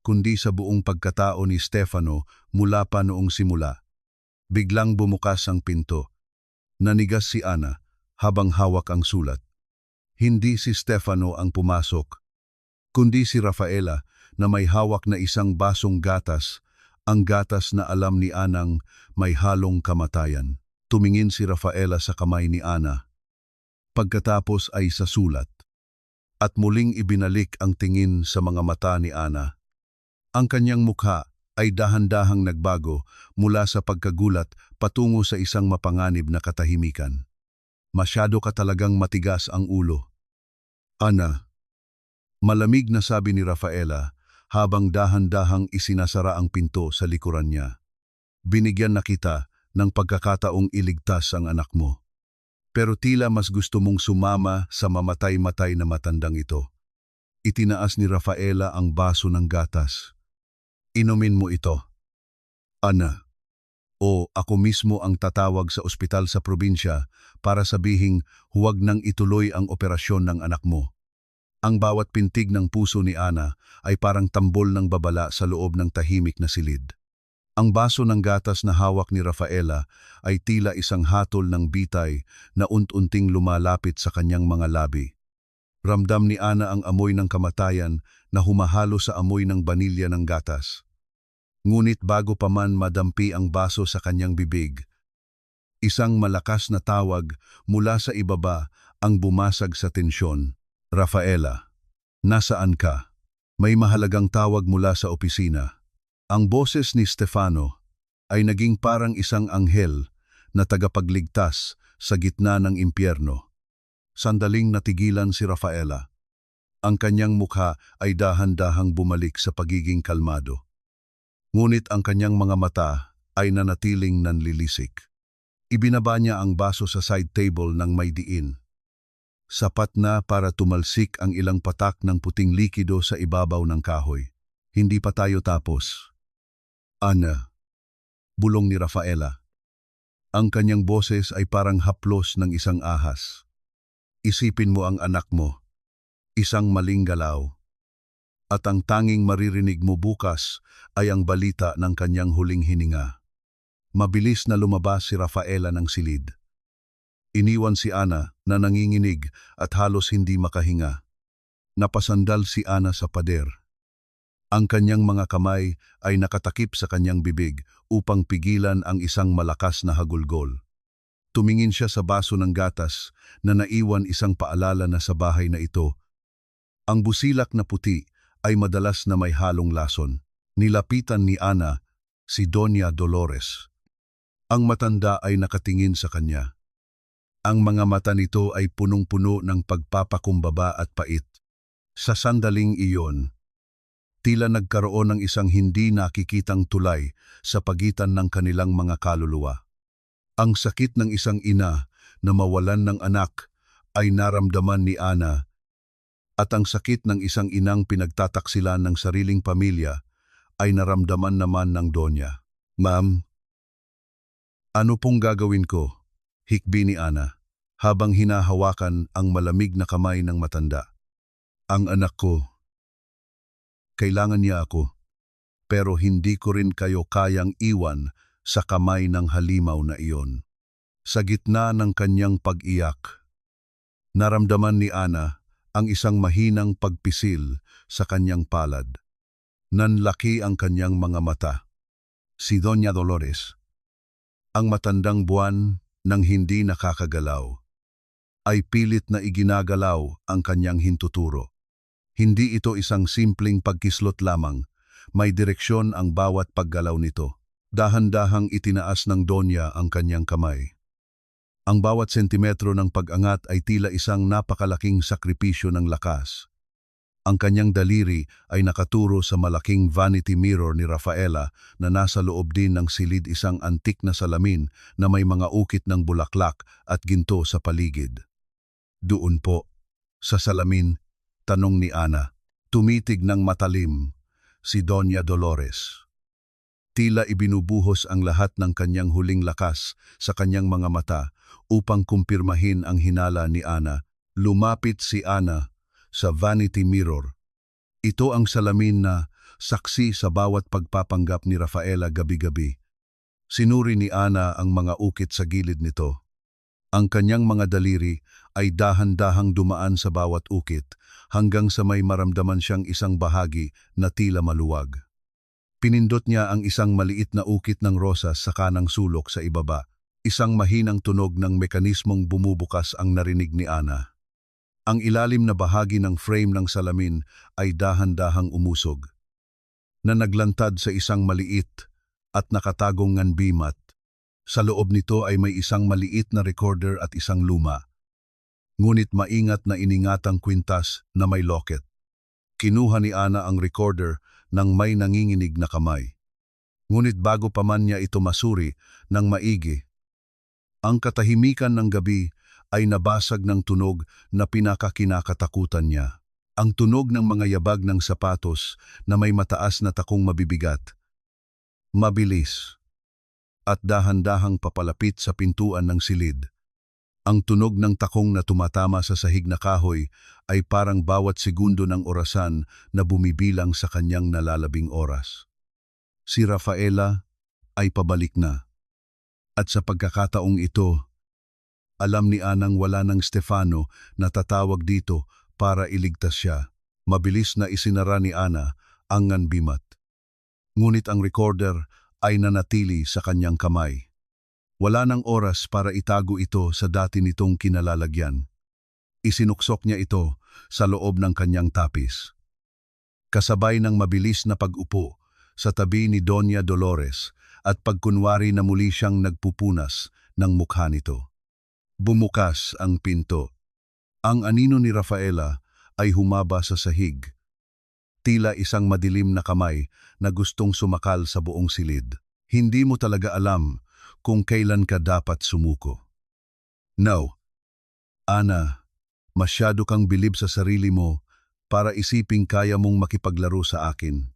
kundi sa buong pagkatao ni Stefano mula pa noong simula. Biglang bumukas ang pinto. Nanigas si Ana habang hawak ang sulat. Hindi si Stefano ang pumasok, kundi si Rafaela na may hawak na isang basong gatas, ang gatas na alam ni Anang may halong kamatayan. Tumingin si Rafaela sa kamay ni Ana. Pagkatapos ay sa sulat. At muling ibinalik ang tingin sa mga mata ni Ana. Ang kanyang mukha ay dahan-dahang nagbago mula sa pagkagulat patungo sa isang mapanganib na katahimikan. Masyado ka talagang matigas ang ulo. Ana, malamig na sabi ni Rafaela habang dahan-dahang isinasara ang pinto sa likuran niya. Binigyan na kita ng pagkakataong iligtas ang anak mo. Pero tila mas gusto mong sumama sa mamatay-matay na matandang ito. Itinaas ni Rafaela ang baso ng gatas. Inumin mo ito. Ana, o ako mismo ang tatawag sa ospital sa probinsya para sabihing huwag nang ituloy ang operasyon ng anak mo. Ang bawat pintig ng puso ni Ana ay parang tambol ng babala sa loob ng tahimik na silid. Ang baso ng gatas na hawak ni Rafaela ay tila isang hatol ng bitay na unti-unting lumalapit sa kanyang mga labi. Ramdam ni Ana ang amoy ng kamatayan na humahalo sa amoy ng banilya ng gatas. Ngunit bago pa man madampi ang baso sa kanyang bibig, isang malakas na tawag mula sa ibaba ang bumasag sa tensyon. Rafaela, nasaan ka? May mahalagang tawag mula sa opisina. Ang boses ni Stefano ay naging parang isang anghel na tagapagligtas sa gitna ng impyerno. Sandaling natigilan si Rafaela. Ang kanyang mukha ay dahan-dahang bumalik sa pagiging kalmado. Ngunit ang kanyang mga mata ay nanatiling nanlilisik. Ibinaba niya ang baso sa side table ng may diin. Sapat na para tumalsik ang ilang patak ng puting likido sa ibabaw ng kahoy. Hindi pa tayo tapos. Ana, bulong ni Rafaela. Ang kanyang boses ay parang haplos ng isang ahas. Isipin mo ang anak mo, isang maling galaw. At ang tanging maririnig mo bukas ay ang balita ng kanyang huling hininga. Mabilis na lumabas si Rafaela ng silid. Iniwan si Ana na nanginginig at halos hindi makahinga. Napasandal si Ana sa pader. Ang kanyang mga kamay ay nakatakip sa kanyang bibig upang pigilan ang isang malakas na hagulgol. Tumingin siya sa baso ng gatas na naiwan isang paalala na sa bahay na ito. Ang busilak na puti ay madalas na may halong lason. Nilapitan ni Ana si Doña Dolores. Ang matanda ay nakatingin sa kanya. Ang mga mata nito ay punong-puno ng pagpapakumbaba at pait. Sa sandaling iyon, tila nagkaroon ng isang hindi nakikitang tulay sa pagitan ng kanilang mga kaluluwa. Ang sakit ng isang ina na mawalan ng anak ay naramdaman ni Ana, at ang sakit ng isang inang pinagtataksilan ng sariling pamilya ay naramdaman naman ng Donya. "Ma'am, ano pong gagawin ko?" hikbi ni Ana, habang hinahawakan ang malamig na kamay ng matanda. "Ang anak ko, kailangan niya ako, pero hindi ko rin kayo kayang iwan sa kamay ng halimaw na iyon." Sa gitna ng kanyang pag-iyak, naramdaman ni Ana ang isang mahinang pagpisil sa kanyang palad. Nanlaki ang kanyang mga mata. Si Doña Dolores, ang matandang buwan ng hindi nakakagalaw, ay pilit na iginagalaw ang kanyang hintuturo. Hindi ito isang simpleng pagkislot lamang, may direksyon ang bawat paggalaw nito. Dahan-dahang itinaas ng Donya ang kanyang kamay. Ang bawat sentimetro ng pag-angat ay tila isang napakalaking sakripisyo ng lakas. Ang kanyang daliri ay nakaturo sa malaking vanity mirror ni Rafaela na nasa loob din ng silid, isang antik na salamin na may mga ukit ng bulaklak at ginto sa paligid. "Doon po, sa salamin?" tanong ni Ana. Tumitig ng matalim si Doña Dolores. Tila ibinubuhos ang lahat ng kanyang huling lakas sa kanyang mga mata upang kumpirmahin ang hinala ni Ana. Lumapit si Ana sa vanity mirror. Ito ang salamin na saksi sa bawat pagpapanggap ni Rafaela gabi-gabi. Sinuri ni Ana ang mga ukit sa gilid nito. Ang kanyang mga daliri ay dahan-dahang dumaan sa bawat ukit hanggang sa may maramdaman siyang isang bahagi na tila maluwag. Pinindot niya ang isang maliit na ukit ng rosas sa kanang sulok sa ibaba. Isang mahinang tunog ng mekanismong bumubukas ang narinig ni Ana. Ang ilalim na bahagi ng frame ng salamin ay dahan-dahang umusog, na naglantad sa isang maliit at nakatagong nganbimat. Sa loob nito ay may isang maliit na recorder at isang luma, ngunit maingat na iningatang kwintas na may locket. Kinuha ni Ana ang recorder ng may nanginginig na kamay. Ngunit bago pa man niya ito masuri ng maigi, ang katahimikan ng gabi ay nabasag ng tunog na pinakakinakatakutan niya. Ang tunog ng mga yabag ng sapatos na may mataas na takong mabibigat, mabilis, at dahan-dahang papalapit sa pintuan ng silid. Ang tunog ng takong na tumatama sa sahig na kahoy ay parang bawat segundo ng orasan na bumibilang sa kanyang nalalabing oras. Si Rafaela ay pabalik na. At sa pagkakataong ito, alam ni Anang wala ng Stefano na tatawag dito para iligtas siya. Mabilis na isinara ni Ana ang nganbimat. Ngunit ang recorder ay nanatili sa kanyang kamay. Wala ng oras para itago ito sa dati nitong kinalalagyan. Isinuksok niya ito sa loob ng kanyang tapis. Kasabay ng mabilis na pag-upo sa tabi ni Doña Dolores at pagkunwari na muli siyang nagpupunas ng mukha nito. Bumukas ang pinto. Ang anino ni Rafaela ay humaba sa sahig. Tila isang madilim na kamay na gustong sumakal sa buong silid. Hindi mo talaga alam kung kailan ka dapat sumuko. No, Ana, masyado kang bilib sa sarili mo para isiping kaya mong makipaglaro sa akin.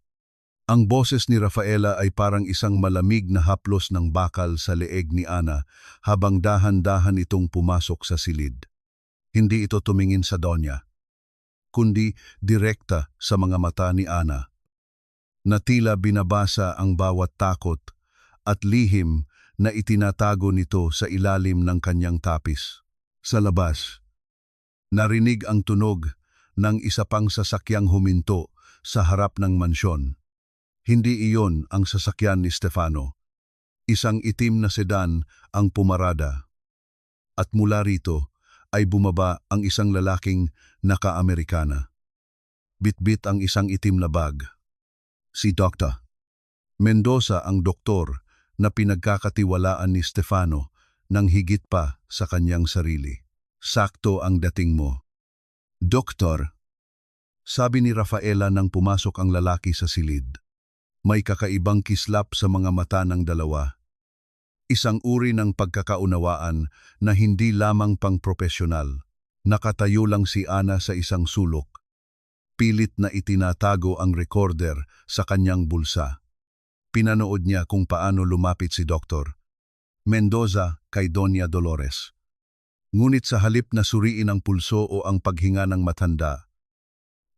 Ang boses ni Rafaela ay parang isang malamig na haplos ng bakal sa leeg ni Ana habang dahan-dahan itong pumasok sa silid. Hindi ito tumingin sa Donya, kundi direkta sa mga mata ni Ana, na tila binabasa ang bawat takot at lihim na itinatago nito sa ilalim ng kanyang tapis. Sa labas, narinig ang tunog ng isa pang sasakyang huminto sa harap ng mansyon. Hindi iyon ang sasakyan ni Stefano. Isang itim na sedan ang pumarada. At mula rito ay bumaba ang isang lalaking naka-Amerikana. Bitbit ang isang itim na bag. Si Dr. Mendoza, ang doktor na pinagkakatiwalaan ni Stefano, nang higit pa sa kanyang sarili. Sakto ang dating mo. Doktor, sabi ni Rafaela nang pumasok ang lalaki sa silid. May kakaibang kislap sa mga mata ng dalawa. Isang uri ng pagkakaunawaan na hindi lamang pang-propesyonal. Nakatayo lang si Ana sa isang sulok. Pilit na itinatago ang recorder sa kanyang bulsa. Pinanood niya kung paano lumapit si Dr. Mendoza kay Doña Dolores. Ngunit sa halip na suriin ang pulso o ang paghinga ng matanda,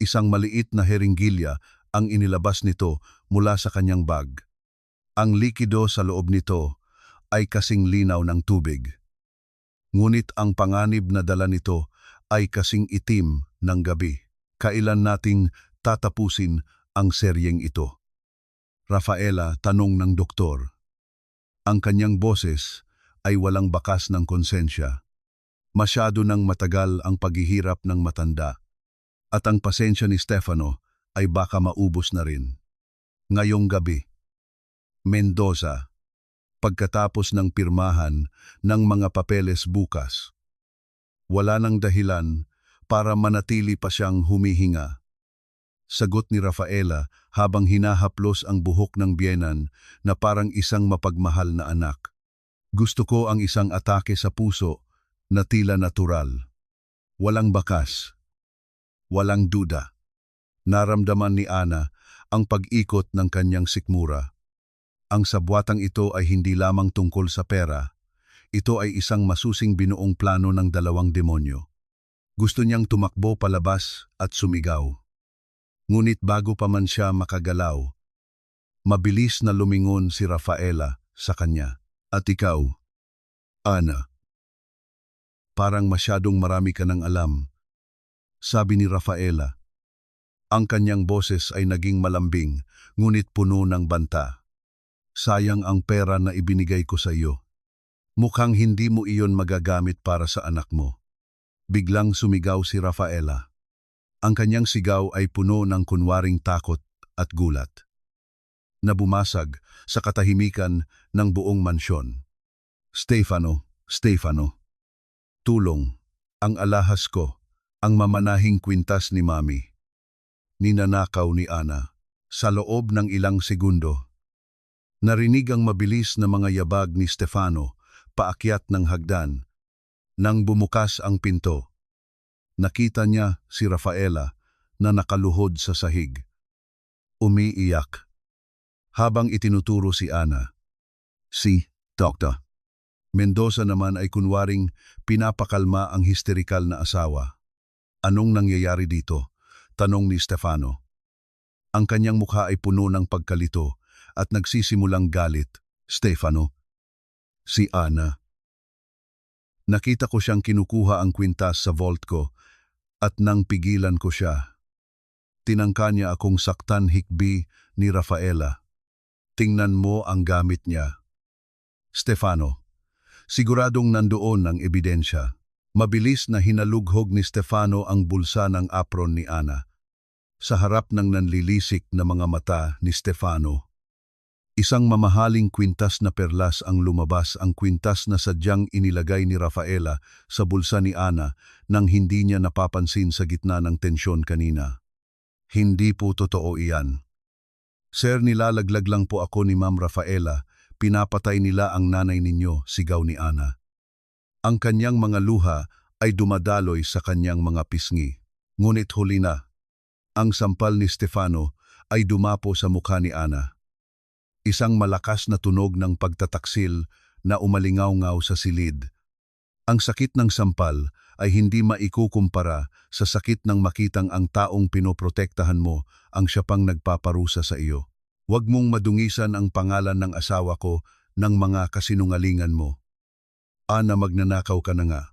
isang maliit na heringgilya ang inilabas nito mula sa kanyang bag. Ang likido sa loob nito ay kasing linaw ng tubig. Ngunit ang panganib na dala nito ay kasing itim ng gabi. Kailan nating tatapusin ang seryeng ito? Rafaela, tanong ng doktor. Ang kanyang boses ay walang bakas ng konsensya. Masyado nang matagal ang paghihirap ng matanda. At ang pasensya ni Stefano ay baka maubos na rin. Ngayong gabi, Mendoza, pagkatapos ng pirmahan ng mga papeles bukas, wala nang dahilan para manatili pa siyang humihinga. Sagot ni Rafaela habang hinahaplos ang buhok ng biyenan na parang isang mapagmahal na anak. Gusto ko ang isang atake sa puso na tila natural. Walang bakas, walang duda. Naramdaman ni Ana ang pag-ikot ng kanyang sikmura. Ang sabwatang ito ay hindi lamang tungkol sa pera. Ito ay isang masusing binuong plano ng dalawang demonyo. Gusto niyang tumakbo palabas at sumigaw. Ngunit bago pa man siya makagalaw, mabilis na lumingon si Rafaela sa kanya. At ikaw, Ana, parang masyadong marami ka ng alam, sabi ni Rafaela. Ang kanyang boses ay naging malambing, ngunit puno ng banta. Sayang ang pera na ibinigay ko sa iyo. Mukhang hindi mo iyon magagamit para sa anak mo. Biglang sumigaw si Rafaela. Ang kanyang sigaw ay puno ng kunwaring takot at gulat, na bumasag sa katahimikan ng buong mansyon. Stefano, Stefano, tulong, ang alahas ko, ang mamanahing kwintas ni Mami. Ninanakaw ni Ana. Sa loob ng ilang segundo, narinig ang mabilis na mga yabag ni Stefano paakyat ng hagdan. Nang bumukas ang pinto, nakita niya si Rafaela na nakaluhod sa sahig. Umiiyak. Habang itinuturo si Ana. Si Dr. Mendoza naman ay kunwaring pinapakalma ang histerikal na asawa. Anong nangyayari dito? Tanong ni Stefano. Ang kanyang mukha ay puno ng pagkalito at nagsisimulang galit. Stefano. Si Ana. Nakita ko siyang kinukuha ang kwintas sa vault ko at nang pigilan ko siya, tinangka niya akong saktan hikbi ni Rafaela. Tingnan mo ang gamit niya. Stefano. Siguradong nandoon ang ebidensya. Mabilis na hinalughog ni Stefano ang bulsa ng apron ni Ana. Sa harap ng nanlilisik na mga mata ni Stefano, isang mamahaling kwintas na perlas ang lumabas, ang kwintas na sadyang inilagay ni Rafaela sa bulsa ni Ana nang hindi niya napapansin sa gitna ng tensyon kanina. Hindi po totoo iyan. Sir, nilalaglag lang po ako ni Ma'am Rafaela. Pinapatay nila ang nanay ninyo, sigaw ni Ana. Ang kanyang mga luha ay dumadaloy sa kanyang mga pisngi. Ngunit huli na, ang sampal ni Stefano ay dumapo sa mukha ni Ana. Isang malakas na tunog ng pagtataksil na umalingaw-ngaw sa silid. Ang sakit ng sampal ay hindi maikukumpara sa sakit ng makitang ang taong pinoprotektahan mo ang siya pang nagpaparusa sa iyo. Huwag mong madungisan ang pangalan ng asawa ko ng mga kasinungalingan mo. Ana, magnanakaw ka na nga.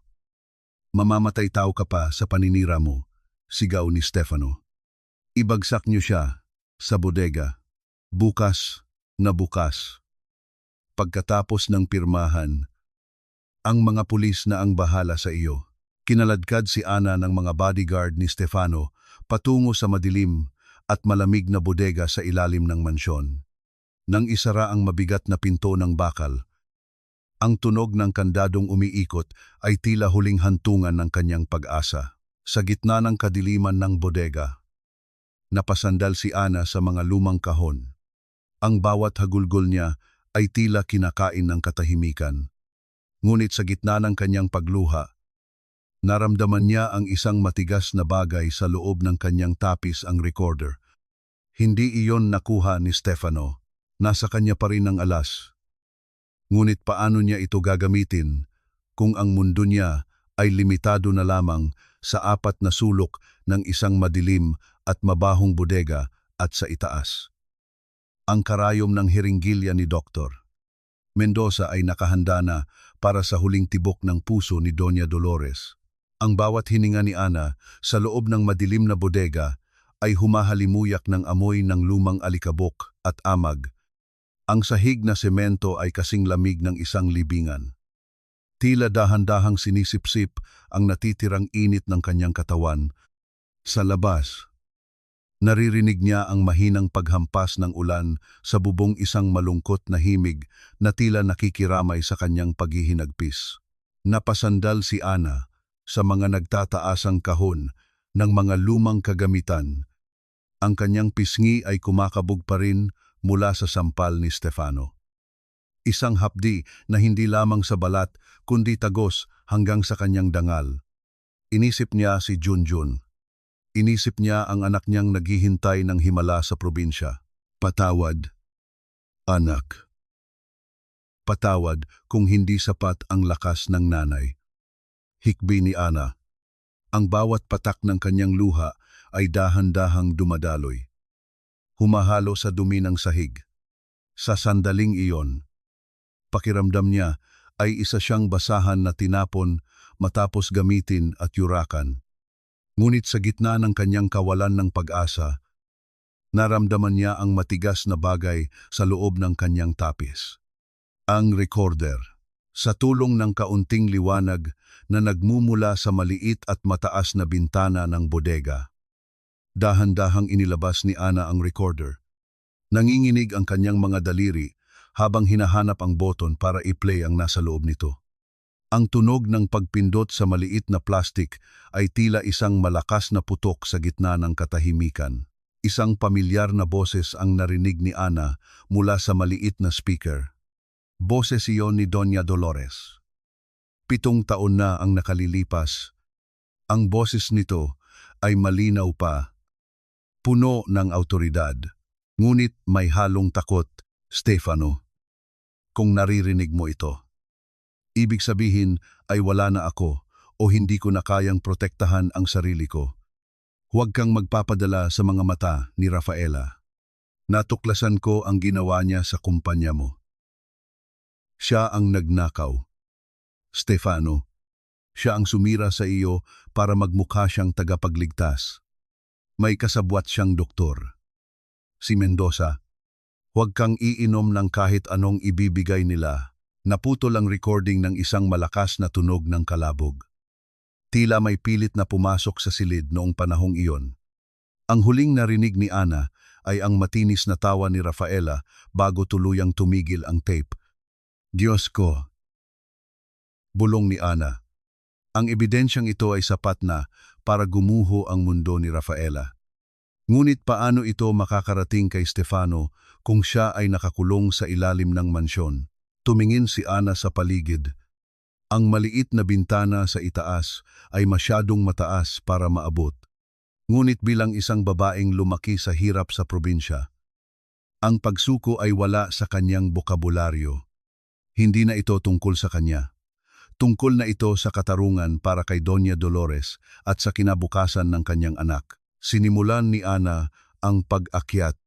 Mamamatay tao ka pa sa paninira mo, sigaw ni Stefano. Ibagsak niyo siya sa bodega. Bukas na bukas. Pagkatapos ng pirmahan, ang mga pulis na ang bahala sa iyo. Kinaladkad si Ana ng mga bodyguard ni Stefano patungo sa madilim at malamig na bodega sa ilalim ng mansyon. Nang isara ang mabigat na pinto ng bakal, Ang tunog ng kandadong umiikot ay tila huling hantungan ng kanyang pag-asa. Sa gitna ng kadiliman ng bodega, napasandal si Ana sa mga lumang kahon. Ang bawat hagulgol niya ay tila kinakain ng katahimikan. Ngunit sa gitna ng kanyang pagluha, naramdaman niya ang isang matigas na bagay sa loob ng kanyang tapis, ang recorder. Hindi iyon nakuha ni Stefano. Nasa kanya pa rin ang alas. Ngunit paano niya ito gagamitin kung ang mundo niya ay limitado na lamang sa 4 na sulok ng isang madilim at mabahong bodega at sa itaas? Ang karayom ng hiringgilya ni Dr. Mendoza ay nakahanda na para sa huling tibok ng puso ni Doña Dolores. Ang bawat hininga ni Ana sa loob ng madilim na bodega ay humahalimuyak ng amoy ng lumang alikabok at amag. Ang sahig na semento ay kasing lamig ng isang libingan. Tila dahan-dahang sinisipsip ang natitirang init ng kanyang katawan. Sa labas, naririnig niya ang mahinang paghampas ng ulan sa bubong, isang malungkot na himig na tila nakikiramay sa kanyang paghihinagpis. Napasandal si Ana sa mga nagtataasang kahon ng mga lumang kagamitan. Ang kanyang pisngi ay kumakabog pa rin mula sa sampal ni Stefano. Isang hapdi na hindi lamang sa balat kundi tagos hanggang sa kanyang dangal. Inisip niya si Junjun. Inisip niya ang anak niyang naghihintay ng himala sa probinsya. Patawad, anak. Patawad kung hindi sapat ang lakas ng nanay. Hikbi ni Ana. Ang bawat patak ng kanyang luha ay dahan-dahang dumadaloy. Humahalo sa dumi ng sahig. Sa sandaling iyon, pakiramdam niya ay isa siyang basahan na tinapon matapos gamitin at yurakan. Ngunit sa gitna ng kanyang kawalan ng pag-asa, naramdaman niya ang matigas na bagay sa loob ng kanyang tapis. Ang recorder. Sa tulong ng kaunting liwanag na nagmumula sa maliit at mataas na bintana ng bodega, dahan-dahang inilabas ni Ana ang recorder. Nanginginig ang kanyang mga daliri habang hinahanap ang boton para i-play ang nasa loob nito. Ang tunog ng pagpindot sa maliit na plastik ay tila isang malakas na putok sa gitna ng katahimikan. Isang pamilyar na boses ang narinig ni Ana mula sa maliit na speaker. Boses iyon ni Doña Dolores. 7 taon na ang nakalilipas. Ang boses nito ay malinaw pa, puno ng awtoridad, ngunit may halong takot. Stefano, kung naririnig mo ito, ibig sabihin ay wala na ako o hindi ko na kayang protektahan ang sarili ko. Huwag kang magpapadala sa mga mata ni Rafaela. Natuklasan ko ang ginawa niya sa kumpanya mo. Siya ang nagnakaw. Stefano, siya ang sumira sa iyo para magmukha siyang tagapagligtas. May kasabwat siyang doktor. Si Mendoza. Huwag kang iinom ng kahit anong ibibigay nila. Naputol ang recording ng isang malakas na tunog ng kalabog. Tila may pilit na pumasok sa silid noong panahong iyon. Ang huling narinig ni Ana ay ang matinis na tawa ni Rafaela bago tuluyang tumigil ang tape. Diyos ko! Bulong ni Ana. Ang ebidensyang ito ay sapat na para gumuho ang mundo ni Rafaela. Ngunit paano ito makakarating kay Stefano kung siya ay nakakulong sa ilalim ng mansyon? Tumingin si Ana sa paligid. Ang maliit na bintana sa itaas ay masyadong mataas para maabot. Ngunit bilang isang babaeng lumaki sa hirap sa probinsya, ang pagsuko ay wala sa kanyang bokabularyo. Hindi na ito tungkol sa kanya. Tungkol na ito sa katarungan para kay Doña Dolores at sa kinabukasan ng kanyang anak. Sinimulan ni Ana ang pag-akyat.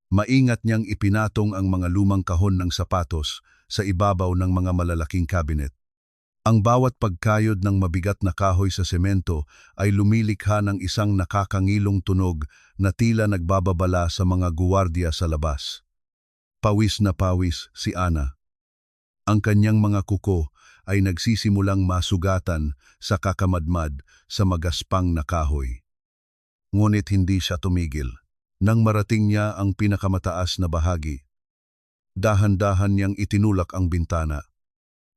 Maingat niyang ipinatong ang mga lumang kahon ng sapatos sa ibabaw ng mga malalaking cabinet. Ang bawat pagkayod ng mabigat na kahoy sa semento ay lumilikha ng isang nakakangilong tunog na tila nagbababala sa mga guwardiya sa labas. Pawis na pawis si Ana. Ang kanyang mga kuko ay nagsisimulang masugatan sa kakamadmad sa magaspang na kahoy. Ngunit hindi siya tumigil. Nang marating niya ang pinakamataas na bahagi, dahan-dahan niyang itinulak ang bintana.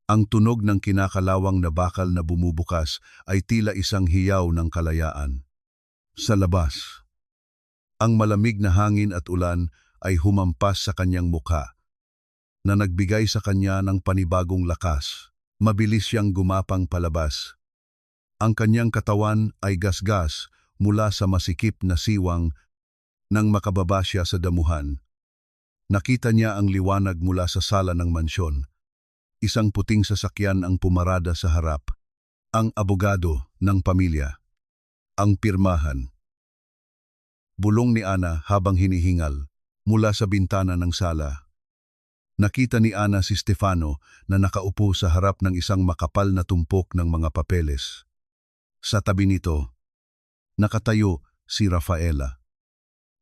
Ang tunog ng kinakalawang na bakal na bumubukas ay tila isang hiyaw ng kalayaan. Sa labas, ang malamig na hangin at ulan ay humampas sa kanyang mukha, na nagbigay sa kanya ng panibagong lakas. Mabilis siyang gumapang palabas. Ang kanyang katawan ay gasgas mula sa masikip na siwang nang makababa siya sa damuhan. Nakita niya ang liwanag mula sa sala ng mansyon. Isang puting sasakyan ang pumarada sa harap. Ang abogado ng pamilya. Ang pirmahan. Bulong ni Ana habang hinihingal mula sa bintana ng sala. Nakita ni Ana si Stefano na nakaupo sa harap ng isang makapal na tumpok ng mga papeles. Sa tabi nito, nakatayo si Rafaela.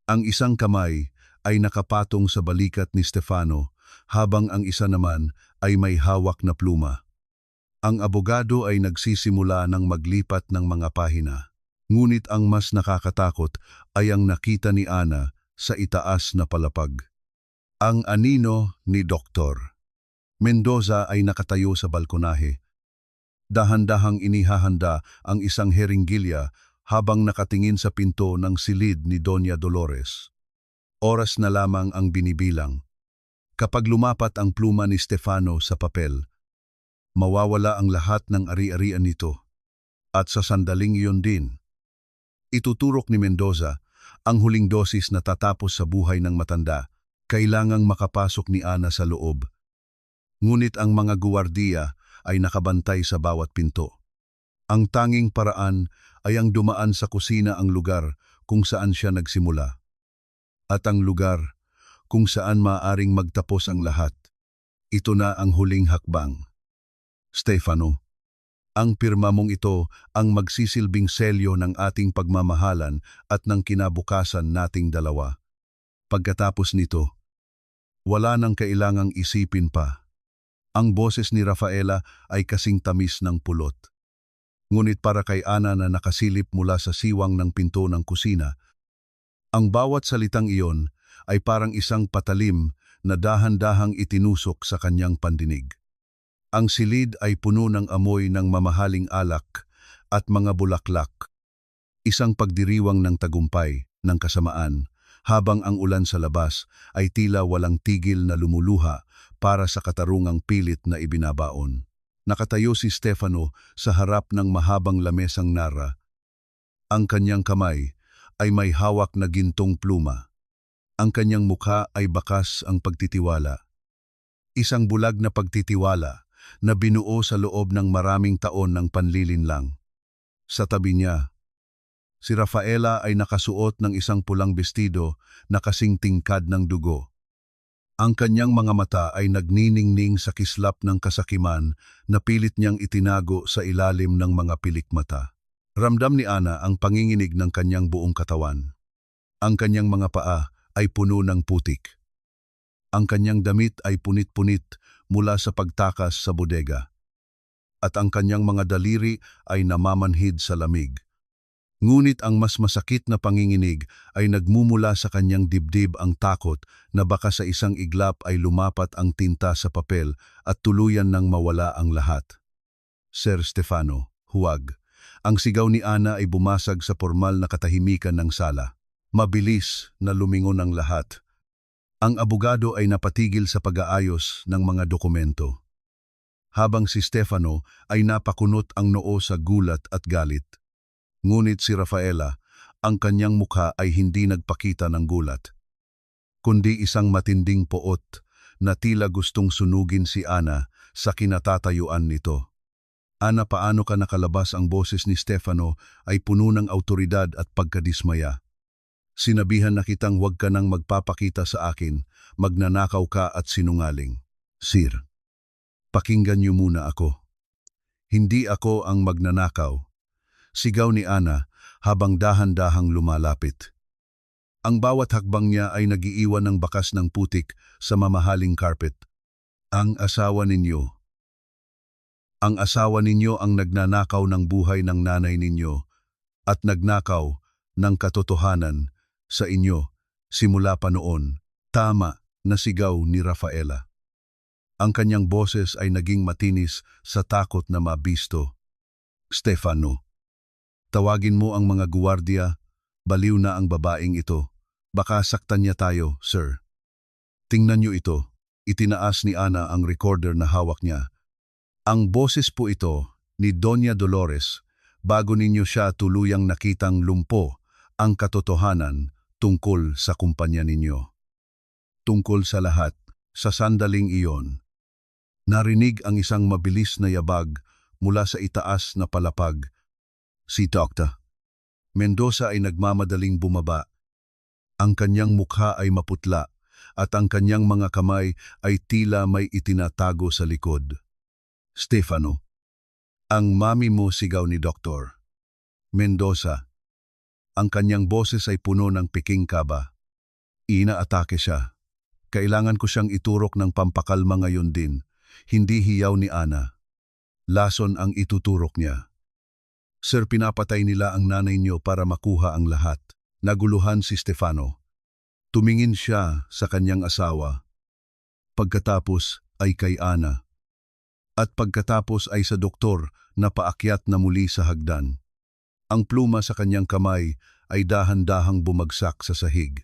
Ang isang kamay ay nakapatong sa balikat ni Stefano habang ang isa naman ay may hawak na pluma. Ang abogado ay nagsisimula ng maglipat ng mga pahina. Ngunit ang mas nakakatakot ay ang nakita ni Ana sa itaas na palapag. Ang anino ni Dr. Mendoza ay nakatayo sa balkonahe. Dahan-dahang inihahanda ang isang heringgilya habang nakatingin sa pinto ng silid ni Doña Dolores. Oras na lamang ang binibilang. Kapag lumapat ang pluma ni Stefano sa papel, mawawala ang lahat ng ari-arian nito. At sa sandaling iyon din, ituturok ni Mendoza ang huling dosis na tatapos sa buhay ng matanda. Kailangang makapasok ni Ana sa loob. Ngunit ang mga guwardiya ay nakabantay sa bawat pinto. Ang tanging paraan ay ang dumaan sa kusina, ang lugar kung saan siya nagsimula. At ang lugar kung saan maaaring magtapos ang lahat. Ito na ang huling hakbang. Stefano, ang pirma mong ito ang magsisilbing selyo ng ating pagmamahalan at ng kinabukasan nating dalawa. Pagkatapos nito, wala nang kailangang isipin pa. Ang boses ni Rafaela ay kasing tamis ng pulot. Ngunit para kay Ana na nakasilip mula sa siwang ng pinto ng kusina, ang bawat salitang iyon ay parang isang patalim na dahan-dahang itinusok sa kanyang pandinig. Ang silid ay puno ng amoy ng mamahaling alak at mga bulaklak. Isang pagdiriwang ng tagumpay, ng kasamaan, habang ang ulan sa labas ay tila walang tigil na lumuluha para sa katarungang pilit na ibinabaon. Nakatayo si Stefano sa harap ng mahabang lamesang nara. Ang kanyang kamay ay may hawak na gintong pluma. Ang kanyang mukha ay bakas ang pagtitiwala. Isang bulag na pagtitiwala na binuo sa loob ng maraming taon ng panlilinlang. Sa tabi niya, si Rafaela ay nakasuot ng isang pulang bestido na kasing tingkad ng dugo. Ang kanyang mga mata ay nagniningning sa kislap ng kasakiman na pilit niyang itinago sa ilalim ng mga pilikmata. Ramdam ni Ana ang panginginig ng kanyang buong katawan. Ang kanyang mga paa ay puno ng putik. Ang kanyang damit ay punit-punit mula sa pagtakas sa bodega. At ang kanyang mga daliri ay namamanhid sa lamig. Ngunit ang mas masakit na panginginig ay nagmumula sa kanyang dibdib, ang takot na baka sa isang iglap ay lumapat ang tinta sa papel at tuluyan nang mawala ang lahat. Sir Stefano, huwag. Ang sigaw ni Ana ay bumasag sa formal na katahimikan ng sala. Mabilis na lumingon ang lahat. Ang abogado ay napatigil sa pag-aayos ng mga dokumento. Habang si Stefano ay napakunot ang noo sa gulat at galit. Ngunit si Rafaela, ang kanyang mukha ay hindi nagpakita ng gulat, kundi isang matinding poot na tila gustong sunugin si Ana sa kinatatayuan nito. Ana, paano ka nakalabas? Ang boses ni Stefano ay puno ng awtoridad at pagkadismaya. Sinabihan na kitang huwag ka nang magpapakita sa akin, magnanakaw ka at sinungaling. Sir, pakinggan niyo muna ako. Hindi ako ang magnanakaw. Sigaw ni Ana habang dahan-dahang lumalapit. Ang bawat hakbang niya ay nagiiwan ng bakas ng putik sa mamahaling carpet. Ang asawa ninyo. Ang asawa ninyo ang nagnanakaw ng buhay ng nanay ninyo at nagnakaw ng katotohanan sa inyo simula pa noon. Tama na sigaw ni Rafaela. Ang kanyang boses ay naging matinis sa takot na mabisto. Stefano, tawagin mo ang mga guwardiya, baliw na ang babaeng ito. Baka saktan niya tayo, sir. Tingnan niyo ito. Itinaas ni Ana ang recorder na hawak niya. Ang boses po ito ni Doña Dolores bago ninyo siya tuluyang nakitang lumpo ang katotohanan tungkol sa kumpanya ninyo. Tungkol sa lahat, sa sandaling iyon, narinig ang isang mabilis na yabag mula sa itaas na palapag. Si Dr. Mendoza ay nagmamadaling bumaba. Ang kanyang mukha ay maputla at ang kanyang mga kamay ay tila may itinatago sa likod. Stefano, ang mami mo, sigaw ni Dr. Mendoza. Ang kanyang boses ay puno ng piking kaba. Inaatake siya. Kailangan ko siyang iturok ng pampakalma ngayon din. Hindi hiyaw ni Ana. Lason ang ituturok niya. Sir, pinapatay nila ang nanay niyo para makuha ang lahat. Naguluhan si Stefano. Tumingin siya sa kanyang asawa. Pagkatapos ay kay Ana. At pagkatapos ay sa doktor na paakyat na muli sa hagdan. Ang pluma sa kanyang kamay ay dahan-dahang bumagsak sa sahig.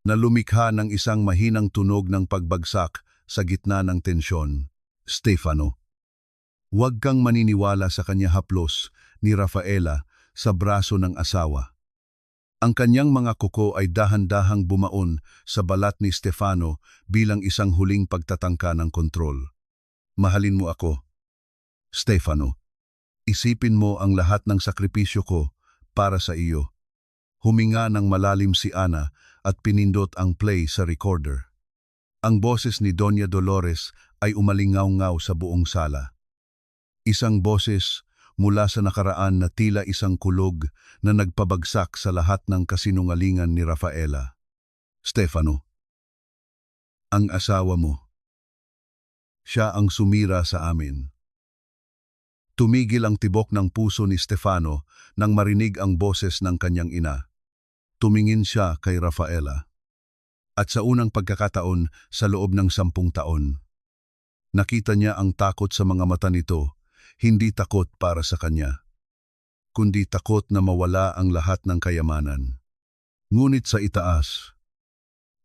Nalumikha ng isang mahinang tunog ng pagbagsak sa gitna ng tensyon. Stefano, huwag kang maniniwala sa kanya, haplos ni Rafaela sa braso ng asawa. Ang kanyang mga kuko ay dahan-dahang bumaon sa balat ni Stefano bilang isang huling pagtatangka ng kontrol. Mahalin mo ako. Stefano, isipin mo ang lahat ng sakripisyo ko para sa iyo. Huminga ng malalim si Ana at pinindot ang play sa recorder. Ang boses ni Doña Dolores ay umalingaw-ngaw sa buong sala. Isang boses mula sa nakaraan na tila isang kulog na nagpabagsak sa lahat ng kasinungalingan ni Rafaela. Stefano, ang asawa mo. Siya ang sumira sa amin. Tumigil ang tibok ng puso ni Stefano nang marinig ang boses ng kanyang ina. Tumingin siya kay Rafaela. At sa unang pagkakataon sa loob ng 10 taon, nakita niya ang takot sa mga mata nito, hindi takot para sa kanya, kundi takot na mawala ang lahat ng kayamanan. Ngunit sa itaas,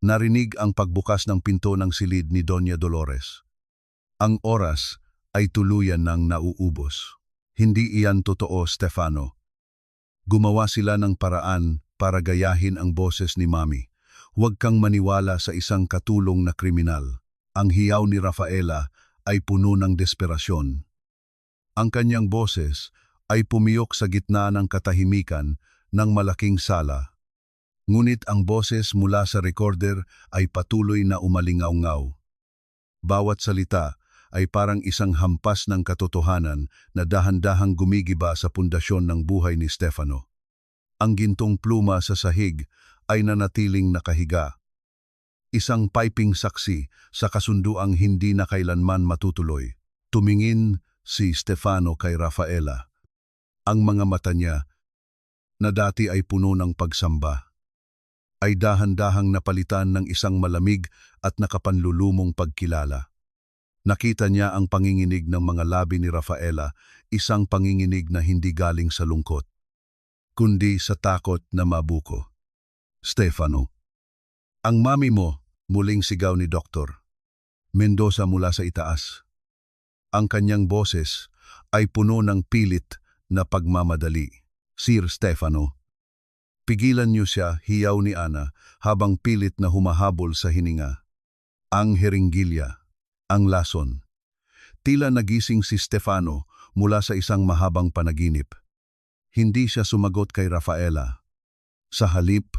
narinig ang pagbukas ng pinto ng silid ni Doña Dolores. Ang oras ay tuluyan ng nauubos. Hindi iyan totoo, Stefano. Gumawa sila ng paraan para gayahin ang boses ni Mami. Huwag kang maniwala sa isang katulong na kriminal. Ang hiyaw ni Rafaela ay puno ng desperasyon. Ang kanyang boses ay pumiyok sa gitna ng katahimikan ng malaking sala. Ngunit ang boses mula sa recorder ay patuloy na umalingaw-ngaw. Bawat salita ay parang isang hampas ng katotohanan na dahan-dahang gumigiba sa pundasyon ng buhay ni Stefano. Ang gintong pluma sa sahig ay nanatiling nakahiga. Isang piping saksi sa kasunduang hindi na kailanman matutuloy. Tumingin si Stefano kay Rafaela. Ang mga mata niya, na dati ay puno ng pagsamba, ay dahan-dahang napalitan ng isang malamig at nakapanlulumong pagkilala. Nakita niya ang panginginig ng mga labi ni Rafaela, isang panginginig na hindi galing sa lungkot, kundi sa takot na mabuko. Stefano, ang mami mo, muling sigaw ni Dr. Mendoza mula sa itaas. Ang kanyang boses ay puno ng pilit na pagmamadali. Sir Stefano, pigilan niyo siya, hiyaw ni Ana habang pilit na humahabol sa hininga. Ang heringgilya, ang lason. Tila nagising si Stefano mula sa isang mahabang panaginip. Hindi siya sumagot kay Rafaela. Sa halip,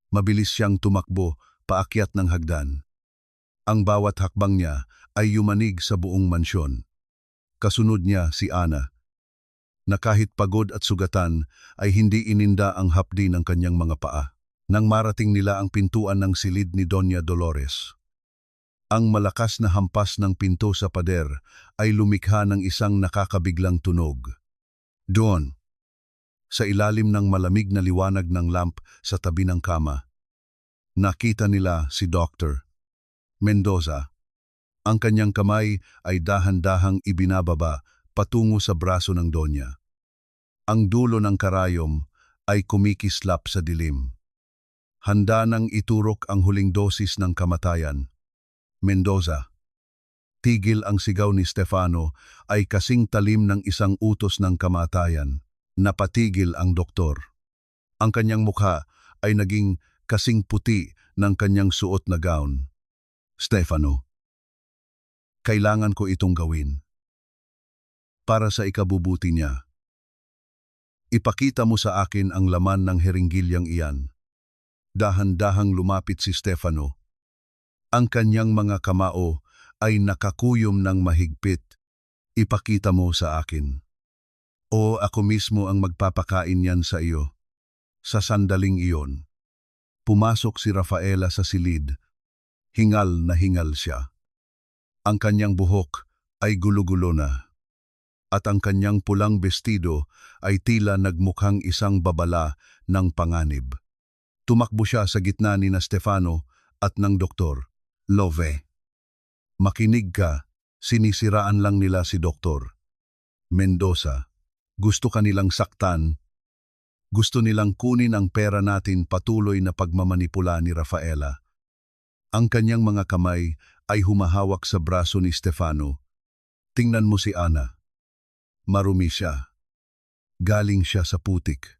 mabilis siyang tumakbo paakyat ng hagdan. Ang bawat hakbang niya ay yumanig sa buong mansyon. Kasunod niya si Ana, na kahit pagod at sugatan ay hindi ininda ang hapdi ng kanyang mga paa. Nang marating nila ang pintuan ng silid ni Doña Dolores, ang malakas na hampas ng pinto sa pader ay lumikha ng isang nakakabiglang tunog. Doon, sa ilalim ng malamig na liwanag ng lamp sa tabi ng kama, nakita nila si Dr. Mendoza. Ang kanyang kamay ay dahan-dahang ibinababa patungo sa braso ng Donya. Ang dulo ng karayom ay kumikislap sa dilim. Handa nang iturok ang huling dosis ng kamatayan. Mendoza. Tigil ang sigaw ni Stefano ay kasing talim ng isang utos ng kamatayan. Napatigil ang doktor. Ang kanyang mukha ay naging kasing puti ng kanyang suot na gown. Stefano, kailangan ko itong gawin. Para sa ikabubuti niya. Ipakita mo sa akin ang laman ng heringilyang iyan. Dahan-dahang lumapit si Stefano. Ang kanyang mga kamao ay nakakuyom ng mahigpit. Ipakita mo sa akin. O ako mismo ang magpapakain niyan sa iyo. Sa sandaling iyon. Pumasok si Rafaela sa silid. Hingal na hingal siya. Ang kanyang buhok ay gulo-gulo na. At ang kanyang pulang bestido ay tila nagmukhang isang babala ng panganib. Tumakbo siya sa gitna ni na Stefano at ng doktor. Love. Makinig ka, sinisiraan lang nila si Doktor. Mendoza, gusto ka nilang saktan. Gusto nilang kunin ang pera natin patuloy na pagmamanipula ni Rafaela. Ang kanyang mga kamay ay humahawak sa braso ni Stefano. Tingnan mo si Ana. Marumi siya. Galing siya sa putik.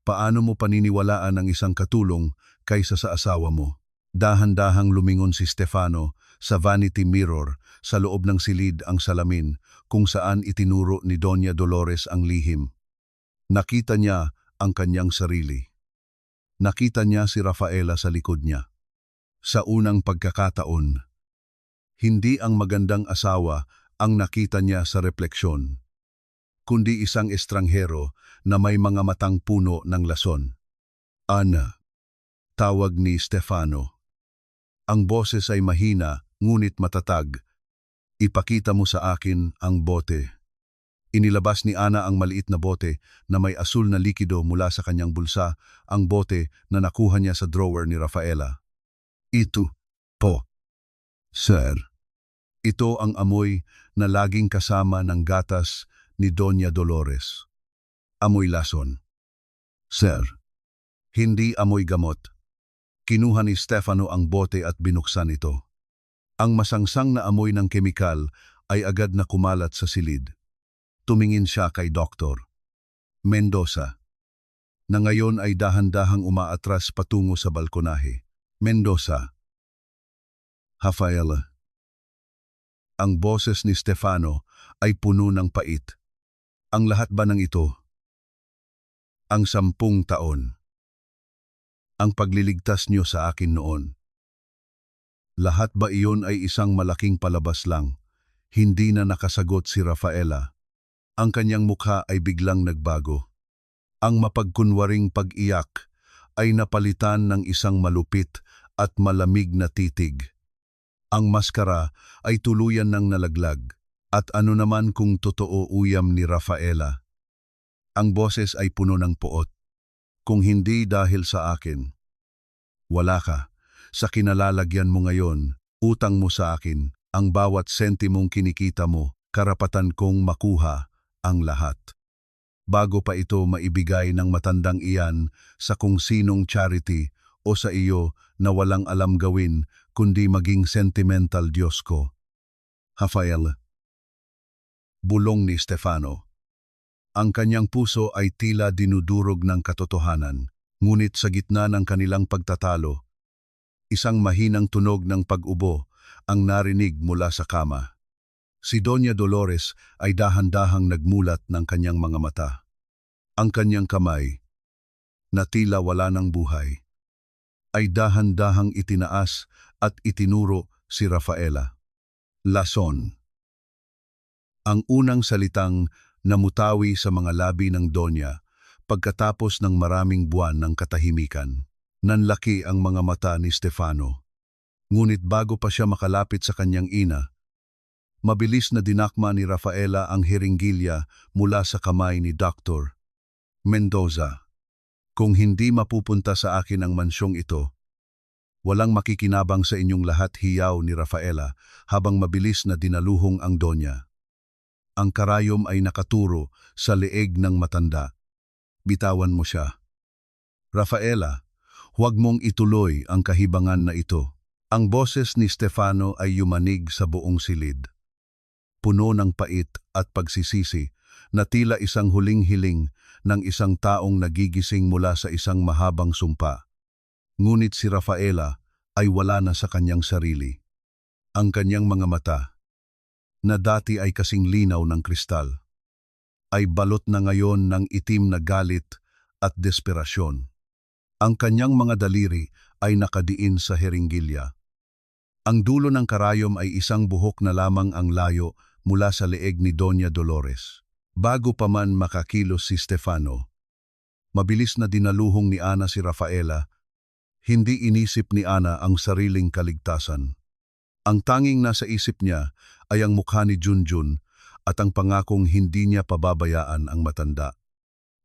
Paano mo paniniwalaan ang isang katulong kaysa sa asawa mo? Dahan-dahang lumingon si Stefano sa vanity mirror sa loob ng silid ang salamin kung saan itinuro ni Doña Dolores ang lihim. Nakita niya ang kanyang sarili. Nakita niya si Rafaela sa likod niya. Sa unang pagkakataon, hindi ang magandang asawa ang nakita niya sa refleksyon, kundi isang estranghero na may mga matang puno ng lason. Ana, tawag ni Stefano. Ang boses ay mahina, ngunit matatag. Ipakita mo sa akin ang bote. Inilabas ni Ana ang maliit na bote na may asul na likido mula sa kanyang bulsa, ang bote na nakuha niya sa drawer ni Rafaela. Ito po, sir. Ito ang amoy na laging kasama ng gatas ni Doña Dolores. Amoy lason. Sir, hindi amoy gamot. Kinuha ni Stefano ang bote at binuksan ito. Ang masangsang na amoy ng kemikal ay agad na kumalat sa silid. Tumingin siya kay Dr. Mendoza, na ngayon ay dahan-dahang umaatras patungo sa balkonahe. Mendoza. Rafaela. Ang boses ni Stefano ay puno ng pait. Ang lahat ba ng ito? Ang 10 taon. Ang pagliligtas niyo sa akin noon. Lahat ba iyon ay isang malaking palabas lang? Hindi na nakasagot si Rafaela. Ang kanyang mukha ay biglang nagbago. Ang mapagkunwaring pag-iyak ay napalitan ng isang malupit at malamig na titig. Ang maskara ay tuluyan ng nalaglag. At ano naman kung totoo uyam ni Rafaela? Ang boses ay puno ng poot. Kung hindi dahil sa akin. Wala ka. Sa kinalalagyan mo ngayon, utang mo sa akin, ang bawat sentimong kinikita mo, karapatan kong makuha ang lahat. Bago pa ito maibigay ng matandang iyan sa kung sinong charity o sa iyo na walang alam gawin kundi maging sentimental Diyos ko. Rafael. Bulong ni Stefano. Ang kanyang puso ay tila dinudurog ng katotohanan, ngunit sa gitna ng kanilang pagtatalo, isang mahinang tunog ng pag-ubo ang narinig mula sa kama. Si Doña Dolores ay dahan-dahang nagmulat ng kanyang mga mata. Ang kanyang kamay, na tila wala ng buhay, ay dahan-dahang itinaas at itinuro si Rafaela. Lason. Ang unang salitang namutawi sa mga labi ng Donya pagkatapos ng maraming buwan ng katahimikan. Nanlaki ang mga mata ni Stefano. Ngunit bago pa siya makalapit sa kanyang ina, mabilis na dinakma ni Rafaela ang heringgilya mula sa kamay ni Dr. Mendoza. Kung hindi mapupunta sa akin ang mansyong ito, Walang makikinabang sa inyong lahat, hiyaw ni Rafaela habang mabilis na dinaluhong ang Donya. Ang karayom ay nakaturo sa leeg ng matanda. Bitawan mo siya. Rafaela, huwag mong ituloy ang kahibangan na ito. Ang boses ni Stefano ay yumanig sa buong silid. Puno ng pait at pagsisisi na tila isang huling hiling ng isang taong nagigising mula sa isang mahabang sumpa. Ngunit si Rafaela ay wala na sa kanyang sarili. Ang kanyang mga mata, na dati ay kasing linaw ng kristal, ay balot na ngayon ng itim na galit at desperasyon. Ang kanyang mga daliri ay nakadiin sa heringgilya. Ang dulo ng karayom ay isang buhok na lamang ang layo mula sa leeg ni Doña Dolores. Bago pa man makakilos si Stefano, mabilis na dinaluhong ni Ana si Rafaela. Hindi inisip ni Ana ang sariling kaligtasan. Ang tanging nasa isip niya ay ang mukha ni Junjun at ang pangakong hindi niya pababayaan ang matanda.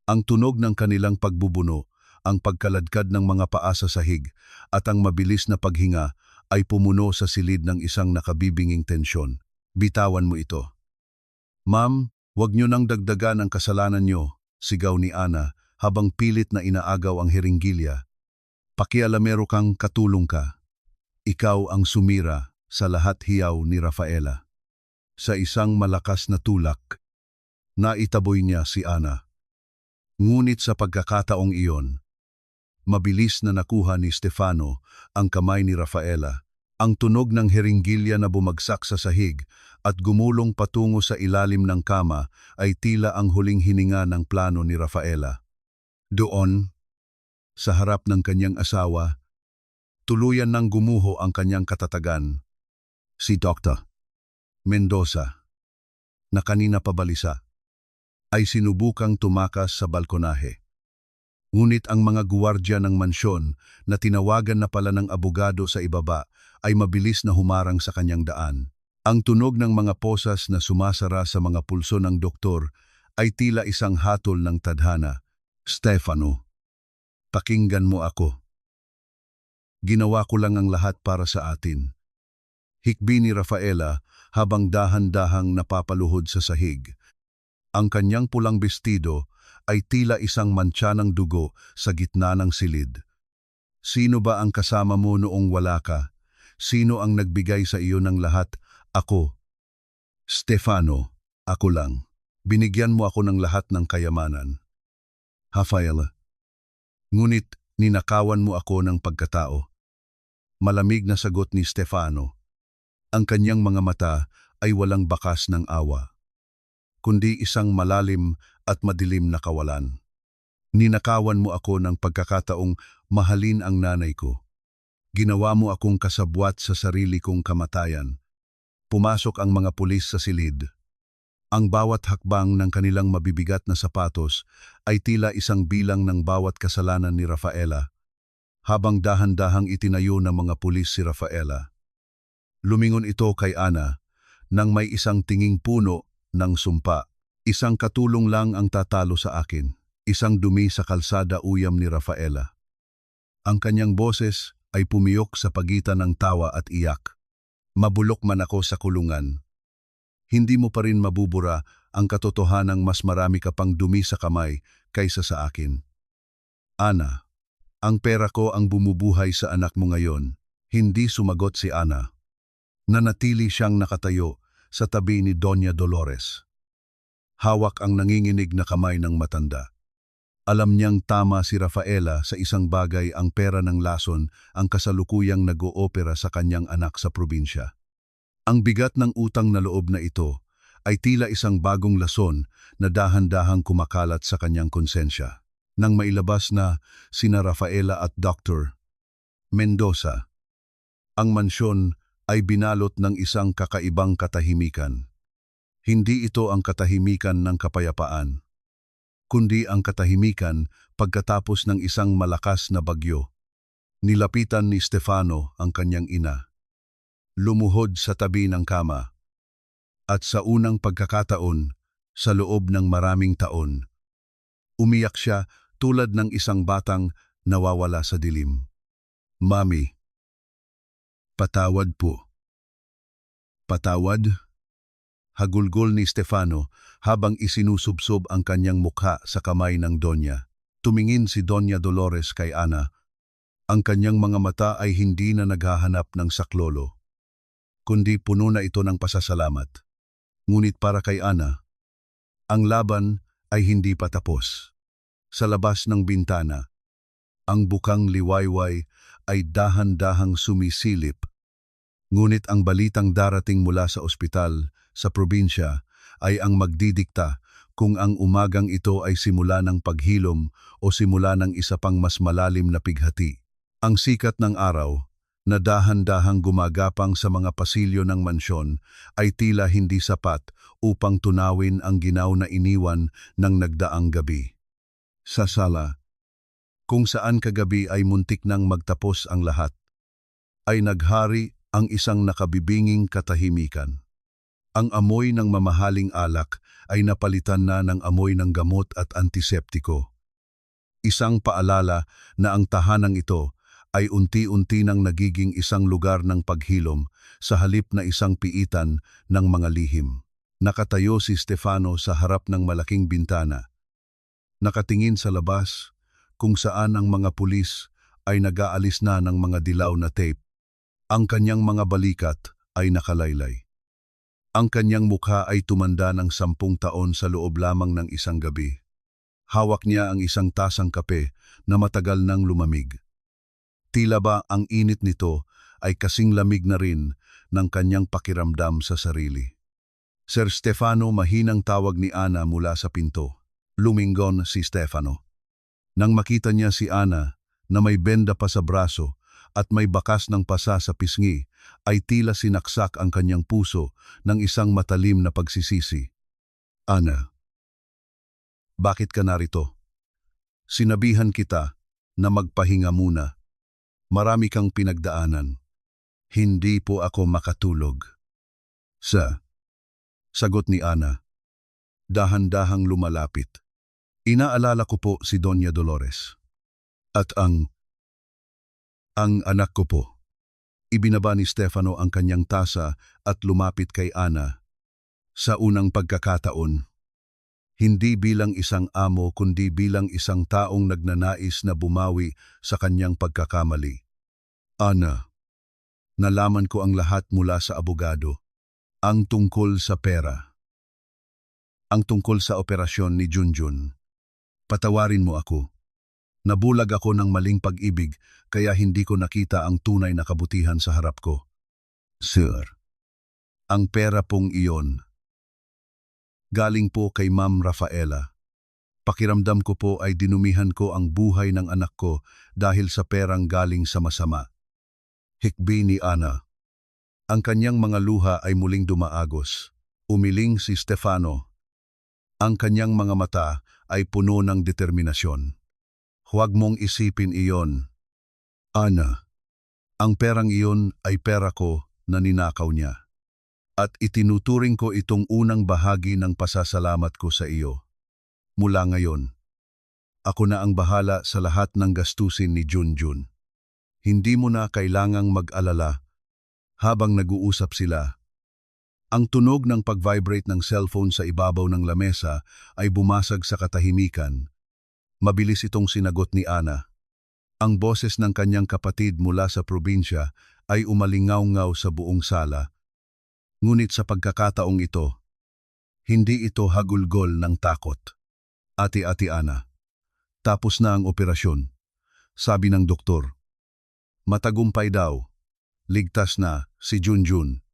Ang tunog ng kanilang pagbubuno, ang pagkaladkad ng mga paa sa sahig at ang mabilis na paghinga ay pumuno sa silid ng isang nakabibinging tensyon. Bitawan mo ito. Ma'am, huwag niyo nang dagdagan ang kasalanan niyo, sigaw ni Ana habang pilit na inaagaw ang heringgilya. Pakialamero kang, katulong ka. Ikaw ang sumira sa lahat, hiyaw ni Rafaela. Sa isang malakas na tulak, naitaboy niya si Ana. Ngunit sa pagkakataong iyon, mabilis na nakuha ni Stefano ang kamay ni Rafaela. Ang tunog ng heringgilya na bumagsak sa sahig at gumulong patungo sa ilalim ng kama ay tila ang huling hininga ng plano ni Rafaela. Doon, sa harap ng kanyang asawa, tuluyan nang gumuho ang kanyang katatagan. Si Dr. Mendoza, na kanina pabalisa, ay sinubukang tumakas sa balkonahe. Ngunit ang mga guwardya ng mansyon na tinawagan na pala ng abogado sa ibaba ay mabilis na humarang sa kanyang daan. Ang tunog ng mga posas na sumasara sa mga pulso ng doktor ay tila isang hatol ng tadhana. Stefano, pakinggan mo ako. Ginawa ko lang ang lahat para sa atin. Hikbi ni Rafaela habang dahan-dahang napapaluhod sa sahig. Ang kanyang pulang bestido ay tila isang mantsa ng dugo sa gitna ng silid. Sino ba ang kasama mo noong wala ka? Sino ang nagbigay sa iyo ng lahat? Ako. Stefano, ako lang. Binigyan mo ako ng lahat ng kayamanan. Rafaela. Ngunit ninakawan mo ako ng pagkatao. Malamig na sagot ni Stefano. Ang kanyang mga mata ay walang bakas ng awa, kundi isang malalim at madilim na kawalan. Ninakawan mo ako ng pagkakataong mahalin ang nanay ko. Ginawa mo akong kasabwat sa sarili kong kamatayan. Pumasok ang mga pulis sa silid. Ang bawat hakbang ng kanilang mabibigat na sapatos ay tila isang bilang ng bawat kasalanan ni Rafaela. Habang dahan-dahang itinayo ng mga pulis si Rafaela, lumingon ito kay Ana nang may isang tinging puno ng sumpa. Isang katulong lang ang tatalo sa akin. Isang dumi sa kalsada, uyam ni Rafaela. Ang kanyang boses ay pumiyok sa pagitan ng tawa at iyak. Mabulok man ako sa kulungan, hindi mo pa rin mabubura ang katotohanang mas marami ka pang dumi sa kamay kaysa sa akin. Ana, ang pera ko ang bumubuhay sa anak mo ngayon. Hindi sumagot si Ana. Nanatili siyang nakatayo sa tabi ni Doña Dolores. Hawak ang nanginginig na kamay ng matanda. Alam niyang tama si Rafaela sa isang bagay, ang pera ng lason ang kasalukuyang nag-oopera sa kanyang anak sa probinsya. Ang bigat ng utang na loob na ito ay tila isang bagong lason na dahan-dahang kumakalat sa kanyang konsensya. Nang mailabas na sina Rafaela at Dr. Mendoza, ang mansyon ay binalot ng isang kakaibang katahimikan. Hindi ito ang katahimikan ng kapayapaan, kundi ang katahimikan pagkatapos ng isang malakas na bagyo. Nilapitan ni Stefano ang kanyang ina. Lumuhod sa tabi ng kama. At sa unang pagkakataon, sa loob ng maraming taon, umiyak siya tulad ng isang batang nawawala sa dilim. Mami, Patawad po. Patawad? Hagulgol ni Stefano habang isinusubsob ang kanyang mukha sa kamay ng Donya. Tumingin si Donya Dolores kay Ana. Ang kanyang mga mata ay hindi na naghahanap ng saklolo, kundi puno na ito ng pasasalamat. Ngunit para kay Ana, ang laban ay hindi pa tapos. Sa labas ng bintana, ang bukang liwayway ay dahan-dahang sumisilip. Ngunit ang balitang darating mula sa ospital, sa probinsya, ay ang magdidikta kung ang umagang ito ay simula ng paghilom o simula ng isa pang mas malalim na pighati. Ang sikat ng araw, na dahan-dahang gumagapang sa mga pasilyo ng mansyon, ay tila hindi sapat upang tunawin ang ginaw na iniwan ng nagdaang gabi. Sa sala, kung saan kagabi ay muntik nang magtapos ang lahat, ay naghari ang isang nakabibinging katahimikan. Ang amoy ng mamahaling alak ay napalitan na ng amoy ng gamot at antiseptiko. Isang paalala na ang tahanang ito ay unti-unti nang nagiging isang lugar ng paghilom sa halip na isang piitan ng mga lihim. Nakatayo si Stefano sa harap ng malaking bintana. Nakatingin sa labas kung saan ang mga pulis ay nag-aalis na ng mga dilaw na tape. Ang kanyang mga balikat ay nakalaylay. Ang kanyang mukha ay tumanda ng 10 taon sa loob lamang ng isang gabi. Hawak niya ang isang tasang kape na matagal nang lumamig. Tila ba ang init nito ay kasing lamig na rin ng kanyang pakiramdam sa sarili. Sir Stefano, mahinang tawag ni Ana mula sa pinto. Lumingon si Stefano. Nang makita niya si Ana na may benda pa sa braso at may bakas ng pasa sa pisngi, ay tila sinaksak ang kanyang puso ng isang matalim na pagsisisi. Ana, bakit ka narito? Sinabihan kita na magpahinga muna. Marami kang pinagdaanan. Hindi po ako makatulog. Sagot ni Ana, dahan-dahang lumalapit. Inaalala ko po si Donya Dolores. At ang anak ko po. Ibinaba ni Stefano ang kanyang tasa at lumapit kay Ana. Sa unang pagkakataon, hindi bilang isang amo kundi bilang isang taong nagnanais na bumawi sa kanyang pagkakamali. Ana, nalaman ko ang lahat mula sa abogado. Ang tungkol sa pera. Ang tungkol sa operasyon ni Junjun. Patawarin mo ako. Nabulag ako ng maling pag-ibig kaya hindi ko nakita ang tunay na kabutihan sa harap ko. Sir, ang pera pong iyon galing po kay Ma'am Rafaela. Pakiramdam ko po ay dinumihan ko ang buhay ng anak ko dahil sa perang galing sa masama. Hikbi ni Ana. Ang kanyang mga luha ay muling dumaagos. Umiling si Stefano. Ang kanyang mga mata ay puno ng determinasyon. Huwag mong isipin iyon. Ana, ang perang iyon ay pera ko na ninakaw niya. At itinuturing ko itong unang bahagi ng pasasalamat ko sa iyo. Mula ngayon, ako na ang bahala sa lahat ng gastusin ni Junjun. Hindi mo na kailangang mag-alala habang nag-uusap sila. Ang tunog ng pag-vibrate ng cellphone sa ibabaw ng lamesa ay bumasag sa katahimikan. Mabilis itong sinagot ni Ana. Ang boses ng kanyang kapatid mula sa probinsya ay umalingaw-ngaw sa buong sala. Ngunit sa pagkakataong ito, hindi ito hagulgol ng takot. Ati-ati Ana, tapos na ang operasyon. Sabi ng doktor. Matagumpay daw. Ligtas na si Junjun.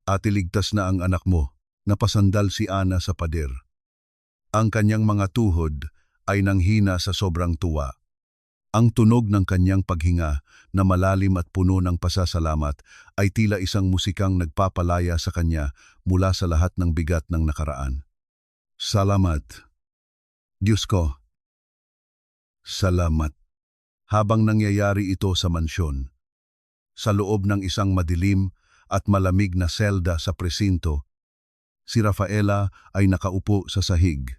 At iligtas na ang anak mo. Napasandal si Ana sa pader. Ang kanyang mga tuhod ay nanghina sa sobrang tuwa. Ang tunog ng kanyang paghinga na malalim at puno ng pasasalamat ay tila isang musikang nagpapalaya sa kanya mula sa lahat ng bigat ng nakaraan. Salamat, Diyos ko. Salamat. Habang nangyayari ito sa mansyon, sa loob ng isang madilim at malamig na selda sa presinto, si Rafaela ay nakaupo sa sahig.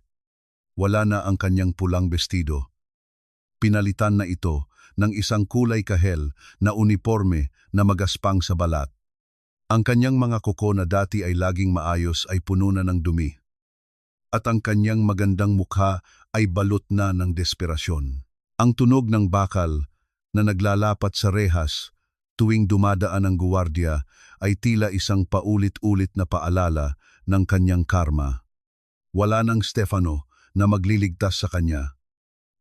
Wala na ang kanyang pulang bestido. Pinalitan na ito ng isang kulay kahel na uniporme na magaspang sa balat. Ang kanyang mga kuko na dati ay laging maayos ay puno na ng dumi. At ang kanyang magandang mukha ay balot na ng desperasyon. Ang tunog ng bakal na naglalapat sa rehas tuwing dumadaan ang guwardiya ay tila isang paulit-ulit na paalala ng kanyang karma. Wala nang Stefano na magliligtas sa kanya.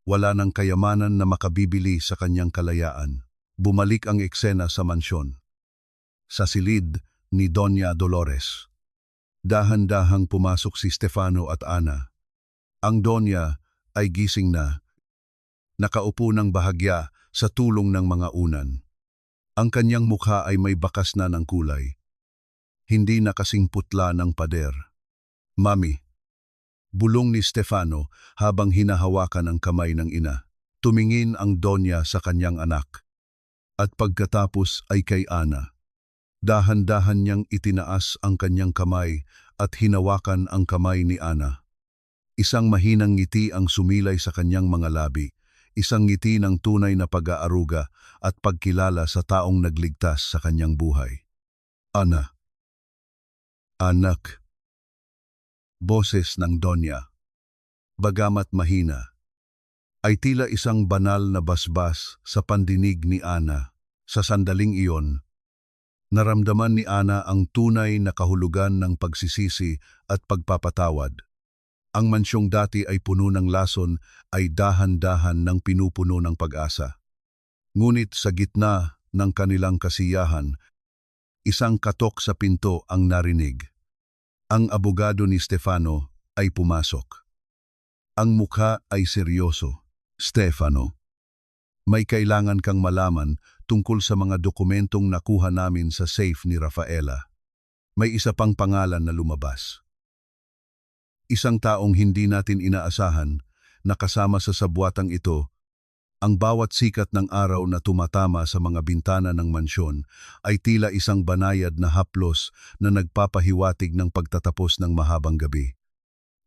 Wala nang kayamanan na makabibili sa kanyang kalayaan. Bumalik ang eksena sa mansyon. Sa silid ni Doña Dolores. Dahan-dahang pumasok si Stefano at Ana. Ang Doña ay gising na. Nakaupo ng bahagya sa tulong ng mga unan. Ang kanyang mukha ay may bakas na ng kulay. Hindi na kasing putla ng pader. Mami, bulong ni Stefano habang hinahawakan ang kamay ng ina. Tumingin ang Donya sa kanyang anak. At pagkatapos ay kay Ana. Dahan-dahan niyang itinaas ang kanyang kamay at hinawakan ang kamay ni Ana. Isang mahinang ngiti ang sumilay sa kanyang mga labi. Isang ngiti ng tunay na pag-aaruga at pagkilala sa taong nagligtas sa kanyang buhay. Ana. Anak. Boses ng Donya. Bagamat mahina, ay tila isang banal na basbas sa pandinig ni Ana. Sa sandaling iyon, naramdaman ni Ana ang tunay na kahulugan ng pagsisisi at pagpapatawad. Ang mansyong dati ay puno ng lason ay dahan-dahan ng pinupuno ng pag-asa. Ngunit sa gitna ng kanilang kasiyahan, isang katok sa pinto ang narinig. Ang abogado ni Stefano ay pumasok. Ang mukha ay seryoso. Stefano, may kailangan kang malaman tungkol sa mga dokumentong nakuha namin sa safe ni Rafaela. May isa pang pangalan na lumabas. Isang taong hindi natin inaasahan na kasama sa sabwatang ito. Ang bawat sikat ng araw na tumatama sa mga bintana ng mansyon ay tila isang banayad na haplos na nagpapahiwatig ng pagtatapos ng mahabang gabi.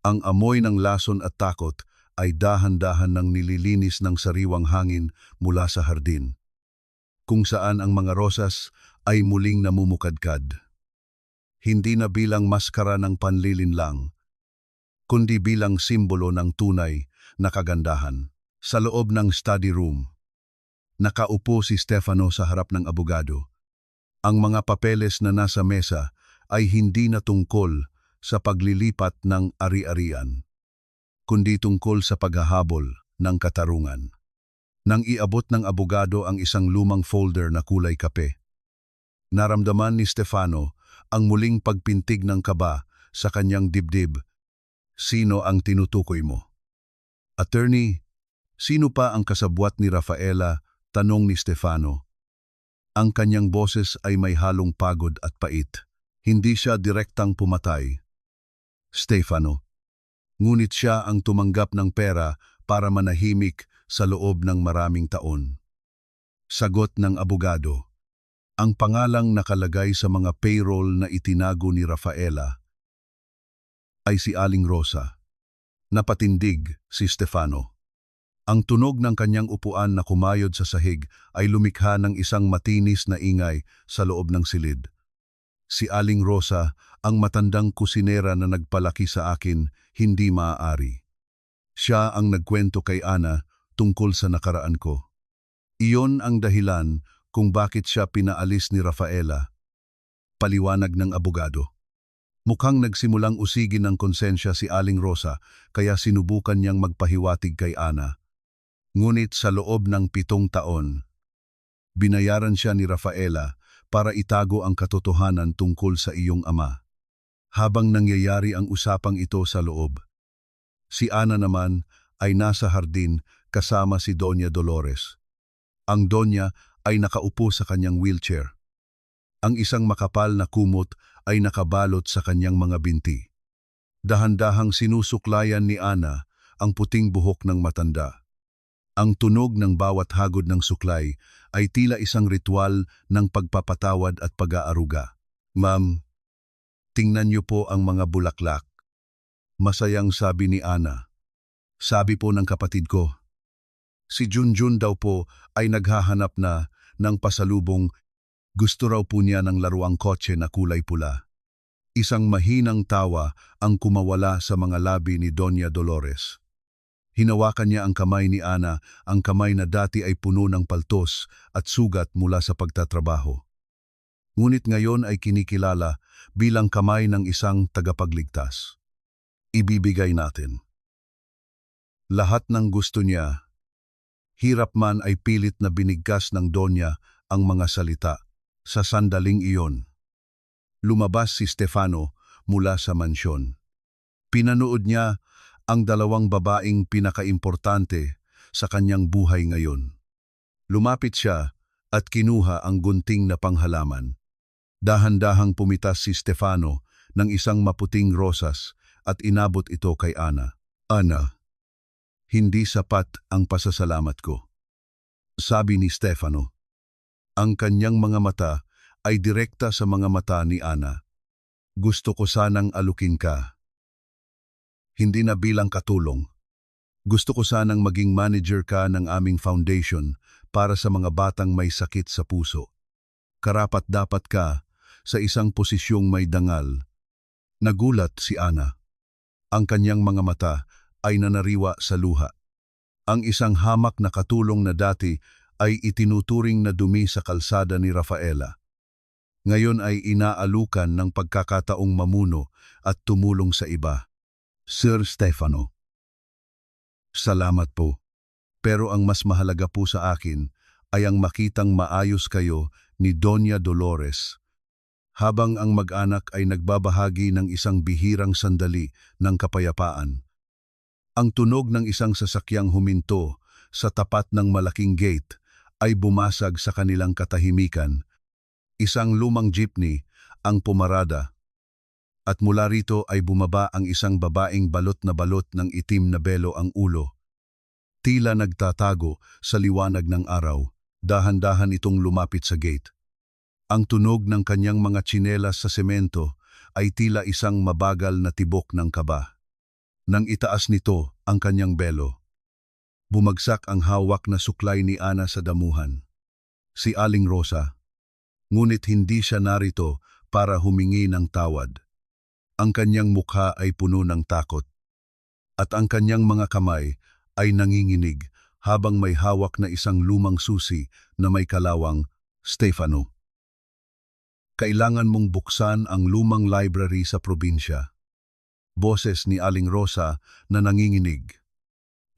Ang amoy ng lason at takot ay dahan-dahan ng nililinis ng sariwang hangin mula sa hardin, kung saan ang mga rosas ay muling namumukadkad. Hindi na bilang maskara ng panlilinlang, kundi bilang simbolo ng tunay na kagandahan. Sa loob ng study room, nakaupo si Stefano sa harap ng abogado. Ang mga papeles na nasa mesa ay hindi na tungkol sa paglilipat ng ari-arian, kundi tungkol sa paghahabol ng katarungan. Nang iabot ng abogado ang isang lumang folder na kulay kape, naramdaman ni Stefano ang muling pagpintig ng kaba sa kanyang dibdib. Sino ang tinutukoy mo? Attorney, sino pa ang kasabwat ni Rafaela? Tanong ni Stefano. Ang kanyang boses ay may halong pagod at pait. Hindi siya direktang pumatay. Stefano. Ngunit siya ang tumanggap ng pera para manahimik sa loob ng maraming taon. Sagot ng abogado. Ang pangalang nakalagay sa mga payroll na itinago ni Rafaela ay si Aling Rosa. Napatindig si Stefano. Ang tunog ng kanyang upuan na kumayod sa sahig ay lumikha ng isang matinis na ingay sa loob ng silid. Si Aling Rosa, ang matandang kusinera na nagpalaki sa akin, hindi maaari. Siya ang nagkwento kay Ana tungkol sa nakaraan ko. Iyon ang dahilan kung bakit siya pinaalis ni Rafaela. Paliwanag ng abogado. Mukhang nagsimulang usigin ng konsensya si Aling Rosa kaya sinubukan niyang magpahiwatig kay Ana. Ngunit sa loob ng 7 taon, binayaran siya ni Rafaela para itago ang katotohanan tungkol sa iyong ama. Habang nangyayari ang usapang ito sa loob, si Ana naman ay nasa hardin kasama si Doña Dolores. Ang Doña ay nakaupo sa kanyang wheelchair. Ang isang makapal na kumot ay nakabalot sa kanyang mga binti. Dahan-dahang sinusuklayan ni Ana ang puting buhok ng matanda. Ang tunog ng bawat hagod ng suklay ay tila isang ritual ng pagpapatawad at pag-aaruga. Ma'am, tingnan niyo po ang mga bulaklak. Masayang sabi ni Ana. Sabi po ng kapatid ko. Si Junjun daw po ay naghahanap na ng pasalubong. Gusto raw po niya ng laruang kotse na kulay pula. Isang mahinang tawa ang kumawala sa mga labi ni Doña Dolores. Hinawakan niya ang kamay ni Ana, ang kamay na dati ay puno ng paltos at sugat mula sa pagtatrabaho. Ngunit ngayon ay kinikilala bilang kamay ng isang tagapagligtas. Ibibigay natin. Lahat ng gusto niya. Hirap man ay pilit na binigkas ng Donya ang mga salita. Sa sandaling iyon, lumabas si Stefano mula sa mansyon. Pinanood niya ang dalawang babaeng pinakaimportante sa kanyang buhay ngayon. Lumapit siya at kinuha ang gunting na panghalaman. Dahan-dahang pumitas si Stefano ng isang maputing rosas at inabot ito kay Ana. Ana, hindi sapat ang pasasalamat ko, sabi ni Stefano. Ang kanyang mga mata ay direkta sa mga mata ni Ana. Gusto ko sanang alukin ka. Hindi na bilang katulong. Gusto ko sanang maging manager ka ng aming foundation para sa mga batang may sakit sa puso. Karapat-dapat ka sa isang posisyong may dangal. Nagulat si Ana. Ang kanyang mga mata ay nanariwa sa luha. Ang isang hamak na katulong na dati ay itinuturing na dumi sa kalsada ni Rafaela. Ngayon ay inaalukan ng pagkakataong mamuno at tumulong sa iba. Sir Stefano, salamat po. Pero ang mas mahalaga po sa akin ay ang makitang maayos kayo ni Doña Dolores. Habang ang mag-anak ay nagbabahagi ng isang bihirang sandali ng kapayapaan. Ang tunog ng isang sasakyang huminto sa tapat ng malaking gate ay bumasag sa kanilang katahimikan. Isang lumang jeepney ang pumarada at mula rito ay bumaba ang isang babaeng balot ng itim na belo ang ulo. Tila nagtatago sa liwanag ng araw, dahan-dahan itong lumapit sa gate. Ang tunog ng kanyang mga tsinelas sa semento ay tila isang mabagal na tibok ng kaba. Nang itaas nito ang kanyang belo, bumagsak ang hawak na suklay ni Ana sa damuhan. Si Aling Rosa, ngunit hindi siya narito para humingi ng tawad. Ang kanyang mukha ay puno ng takot, at ang kanyang mga kamay ay nanginginig habang may hawak na isang lumang susi na may kalawang, Stefano. Kailangan mong buksan ang lumang library sa probinsya. Boses ni Aling Rosa na nanginginig.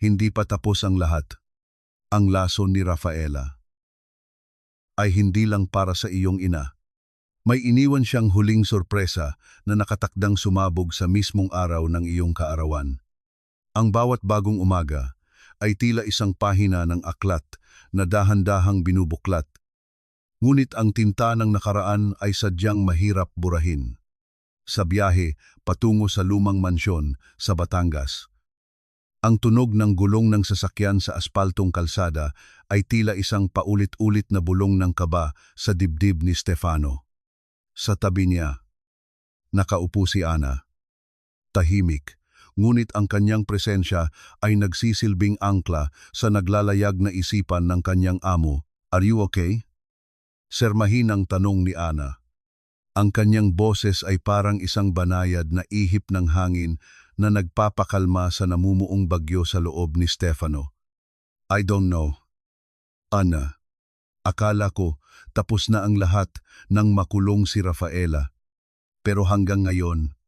Hindi pa tapos ang lahat. Ang lason ni Rafaela ay hindi lang para sa iyong ina. May iniwan siyang huling sorpresa na nakatakdang sumabog sa mismong araw ng iyong kaarawan. Ang bawat bagong umaga ay tila isang pahina ng aklat na dahan-dahang binubuklat. Ngunit ang tinta ng nakaraan ay sadyang mahirap burahin. Sa biyahe patungo sa lumang mansyon sa Batangas, ang tunog ng gulong ng sasakyan sa aspaltong kalsada ay tila isang paulit-ulit na bulong ng kaba sa dibdib ni Stefano. Sa tabi niya, nakaupo si Ana. Tahimik, ngunit ang kanyang presensya ay nagsisilbing angkla sa naglalayag na isipan ng kanyang amo. Are you okay? Sermahinang tanong ni Ana. Ang kanyang boses ay parang isang banayad na ihip ng hangin na nagpapakalma sa namumuong bagyo sa loob ni Stefano. I don't know. Ana, akala ko tapos na ang lahat nang makulong si Rafaela. Pero hanggang ngayon,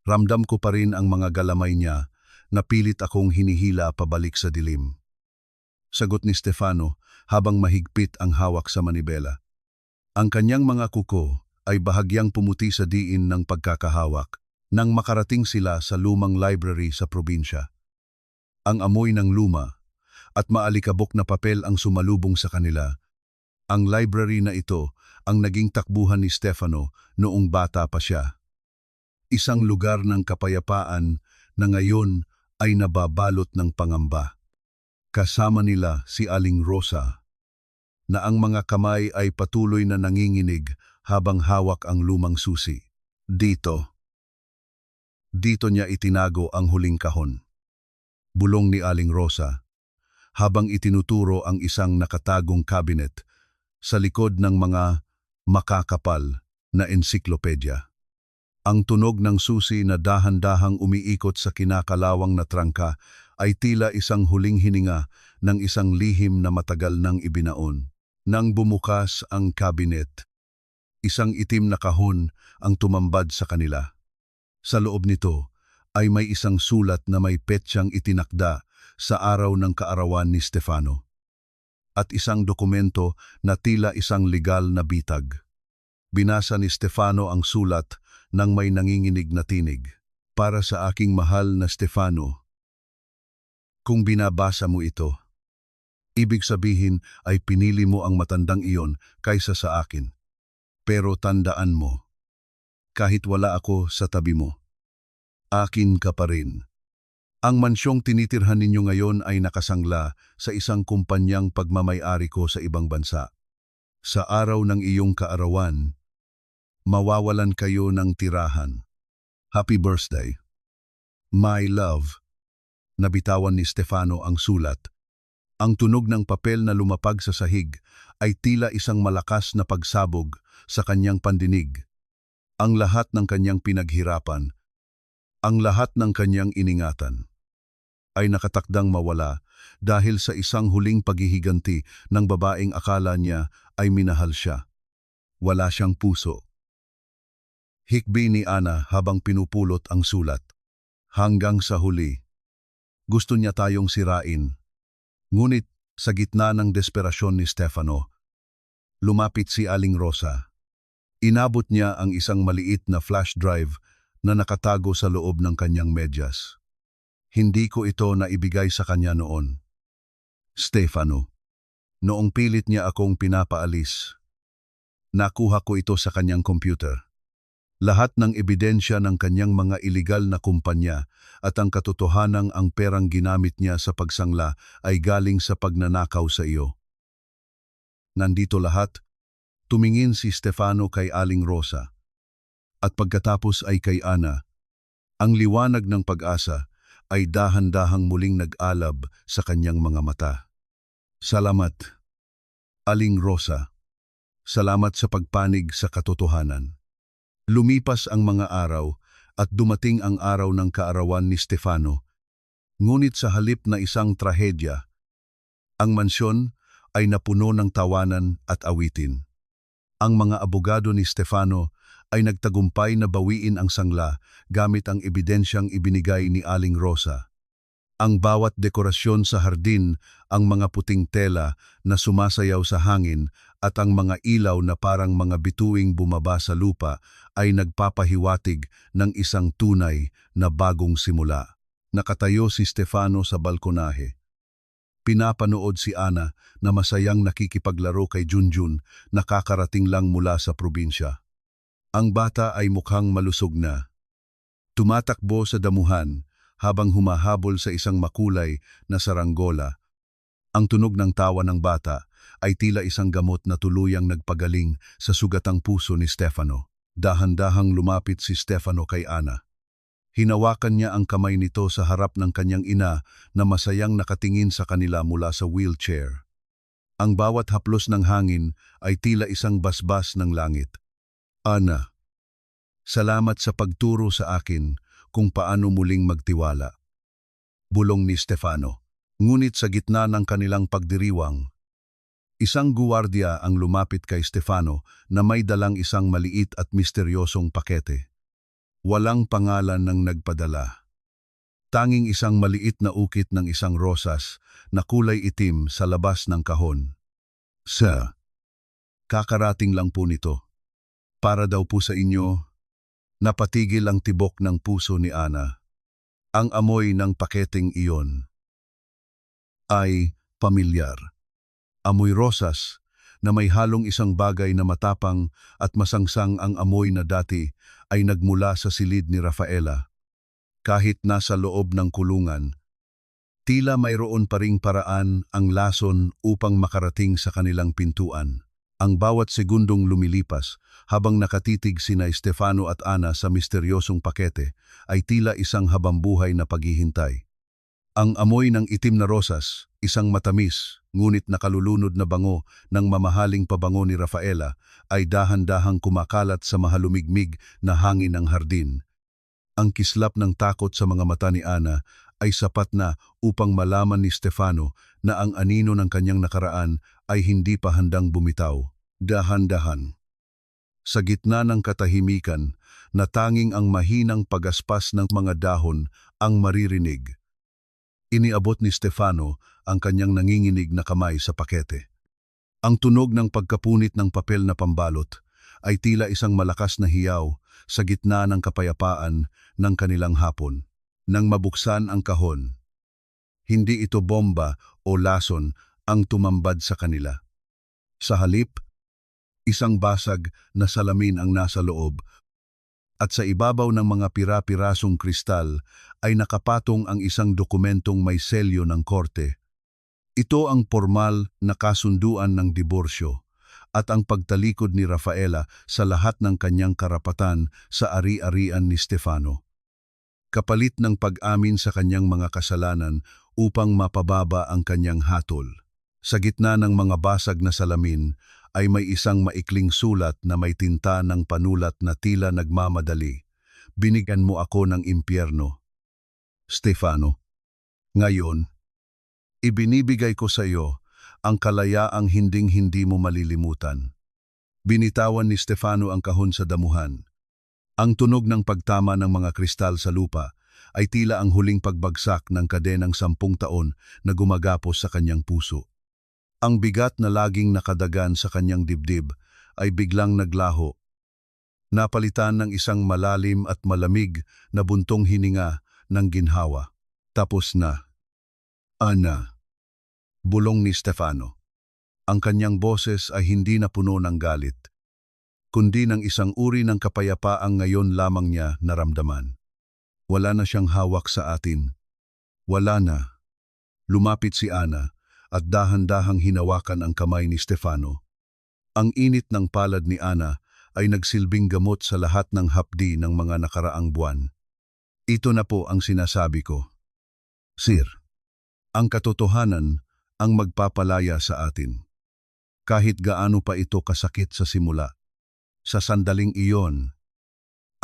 ramdam ko pa rin ang mga galamay niya na pilit akong hinihila pabalik sa dilim. Sagot ni Stefano habang mahigpit ang hawak sa manibela. Ang kanyang mga kuko ay bahagyang pumuti sa diin ng pagkakahawak nang makarating sila sa lumang library sa probinsya. Ang amoy ng luma at maalikabok na papel ang sumalubong sa kanila. Ang library na ito ang naging takbuhan ni Stefano noong bata pa siya. Isang lugar ng kapayapaan na ngayon ay nababalot ng pangamba. Kasama nila si Aling Rosa, na ang mga kamay ay patuloy na nanginginig habang hawak ang lumang susi. Dito niya itinago ang huling kahon. Bulong ni Aling Rosa, habang itinuturo ang isang nakatagong cabinet sa likod ng mga makakapal na ensiklopedya. Ang tunog ng susi na dahan-dahang umiikot sa kinakalawang na trangka ay tila isang huling hininga ng isang lihim na matagal nang ibinaon. Nang bumukas ang cabinet, isang itim na kahon ang tumambad sa kanila. Sa loob nito ay may isang sulat na may petsang itinakda sa araw ng kaarawan ni Stefano, at isang dokumento na tila isang legal na bitag. Binasa ni Stefano ang sulat nang may nanginginig na tinig. Para sa aking mahal na Stefano, kung binabasa mo ito, ibig sabihin ay pinili mo ang matandang iyon kaysa sa akin. Pero tandaan mo, kahit wala ako sa tabi mo, akin ka pa rin. Ang mansyong tinitirhan ninyo ngayon ay nakasangla sa isang kumpanyang pagmamay-ari ko sa ibang bansa. Sa araw ng iyong kaarawan, mawawalan kayo ng tirahan. Happy birthday. My love. Nabitawan ni Stefano ang sulat. Ang tunog ng papel na lumapag sa sahig ay tila isang malakas na pagsabog sa kanyang pandinig. Ang lahat ng kanyang pinaghirapan, ang lahat ng kanyang iningatan, ay nakatakdang mawala dahil sa isang huling paghihiganti ng babaeng akala niya ay minahal siya. Wala siyang puso. Hikbi ni Ana habang pinupulot ang sulat. Hanggang sa huli, gusto niya tayong sirain. Ngunit sa gitna ng desperasyon ni Stefano, lumapit si Aling Rosa. Inabot niya ang isang maliit na flash drive na nakatago sa loob ng kanyang medyas. Hindi ko ito naibigay sa kanya noon, Stefano. Noong pilit niya akong pinapaalis, nakuha ko ito sa kanyang computer. Lahat ng ebidensya ng kanyang mga iligal na kumpanya at ang katotohanang ang perang ginamit niya sa pagsangla ay galing sa pagnanakaw sa iyo. Nandito lahat, tumingin si Stefano kay Aling Rosa. At pagkatapos ay kay Ana. Ang liwanag ng pag-asa ay dahan-dahang muling nag-alab sa kanyang mga mata. Salamat, Aling Rosa. Salamat sa pagpanig sa katotohanan. Lumipas ang mga araw at dumating ang araw ng kaarawan ni Stefano. Ngunit sa halip na isang trahedya, ang mansyon ay napuno ng tawanan at awitin. Ang mga abogado ni Stefano ay nagtagumpay na bawiin ang sangla gamit ang ebidensyang ibinigay ni Aling Rosa. Ang bawat dekorasyon sa hardin, ang mga puting tela na sumasayaw sa hangin at ang mga ilaw na parang mga bituing bumaba sa lupa ay nagpapahiwatig ng isang tunay na bagong simula. Nakatayo si Stefano sa balkonahe. Pinapanood si Ana na masayang nakikipaglaro kay Junjun na kakarating lang mula sa probinsya. Ang bata ay mukhang malusog na. Tumatakbo sa damuhan habang humahabol sa isang makulay na saranggola. Ang tunog ng tawa ng bata ay tila isang gamot na tuluyang nagpagaling sa sugatang puso ni Stefano. Dahan-dahang lumapit si Stefano kay Ana. Hinawakan niya ang kamay nito sa harap ng kanyang ina na masayang nakatingin sa kanila mula sa wheelchair. Ang bawat haplos ng hangin ay tila isang basbas ng langit. Ana, salamat sa pagturo sa akin kung paano muling magtiwala. Bulong ni Stefano. Ngunit sa gitna ng kanilang pagdiriwang, isang guwardiya ang lumapit kay Stefano na may dalang isang maliit at misteryosong pakete. Walang pangalan ng nagpadala. Tanging isang maliit na ukit ng isang rosas na kulay itim sa labas ng kahon. Sir, kakarating lang po nito. Para daw po sa inyo. Napatigil ang tibok ng puso ni Ana. Ang amoy ng paketeng iyon ay pamilyar. Amoy rosas na may halong isang bagay na matapang at masangsang. Ang amoy na dati ay nagmula sa silid ni Rafaela. Kahit nasa loob ng kulungan, tila mayroon pa ring paraan ang lason upang makarating sa kanilang pintuan. Ang bawat segundong lumilipas habang nakatitig sina Stefano at Ana sa misteryosong pakete ay tila isang habambuhay na paghihintay. Ang amoy ng itim na rosas, isang matamis, ngunit nakalulunod na bango ng mamahaling pabango ni Rafaela, ay dahan-dahang kumakalat sa mahalumigmig na hangin ng hardin. Ang kislap ng takot sa mga mata ni Ana ay sapat na upang malaman ni Stefano na ang anino ng kanyang nakaraan ay hindi pa handang bumitaw. Dahan-dahan. Sa gitna ng katahimikan, na tanging ang mahinang pagaspas ng mga dahon ang maririnig. Iniabot ni Stefano ang kanyang nanginginig na kamay sa pakete. Ang tunog ng pagkapunit ng papel na pambalot ay tila isang malakas na hiyaw sa gitna ng kapayapaan ng kanilang hapon. Nang mabuksan ang kahon, hindi ito bomba o lason ang tumambad sa kanila. Sa halip, isang basag na salamin ang nasa loob, at sa ibabaw ng mga pira-pirasong kristal ay nakapatong ang isang dokumentong may selyo ng korte. Ito ang formal na kasunduan ng diborsyo at ang pagtalikod ni Rafaela sa lahat ng kanyang karapatan sa ari-arian ni Stefano. Kapalit ng pag-amin sa kanyang mga kasalanan upang mapababa ang kanyang hatol. Sa gitna ng mga basag na salamin ay may isang maikling sulat na may tinta ng panulat na tila nagmamadali. Binigyan mo ako ng impyerno. Stefano, ngayon, ibinibigay ko sa iyo ang kalayaang hinding-hindi mo malilimutan. Binitawan ni Stefano ang kahon sa damuhan. Ang tunog ng pagtama ng mga kristal sa lupa ay tila ang huling pagbagsak ng kadenang 10 taon na gumagapos sa kanyang puso. Ang bigat na laging nakadagan sa kanyang dibdib ay biglang naglaho. Napalitan ng isang malalim at malamig na buntong hininga ng ginhawa. Tapos na. Ana. Bulong ni Stefano. Ang kanyang boses ay hindi na puno ng galit, kundi ng isang uri ng kapayapaang ngayon lamang niya naramdaman. Wala na siyang hawak sa atin. Wala na. Lumapit si Ana at dahan-dahang hinawakan ang kamay ni Stefano. Ang init ng palad ni Ana ay nagsilbing gamot sa lahat ng hapdi ng mga nakaraang buwan. Ito na po ang sinasabi ko. Sir, ang katotohanan ang magpapalaya sa atin. Kahit gaano pa ito kasakit sa simula. Sa sandaling iyon,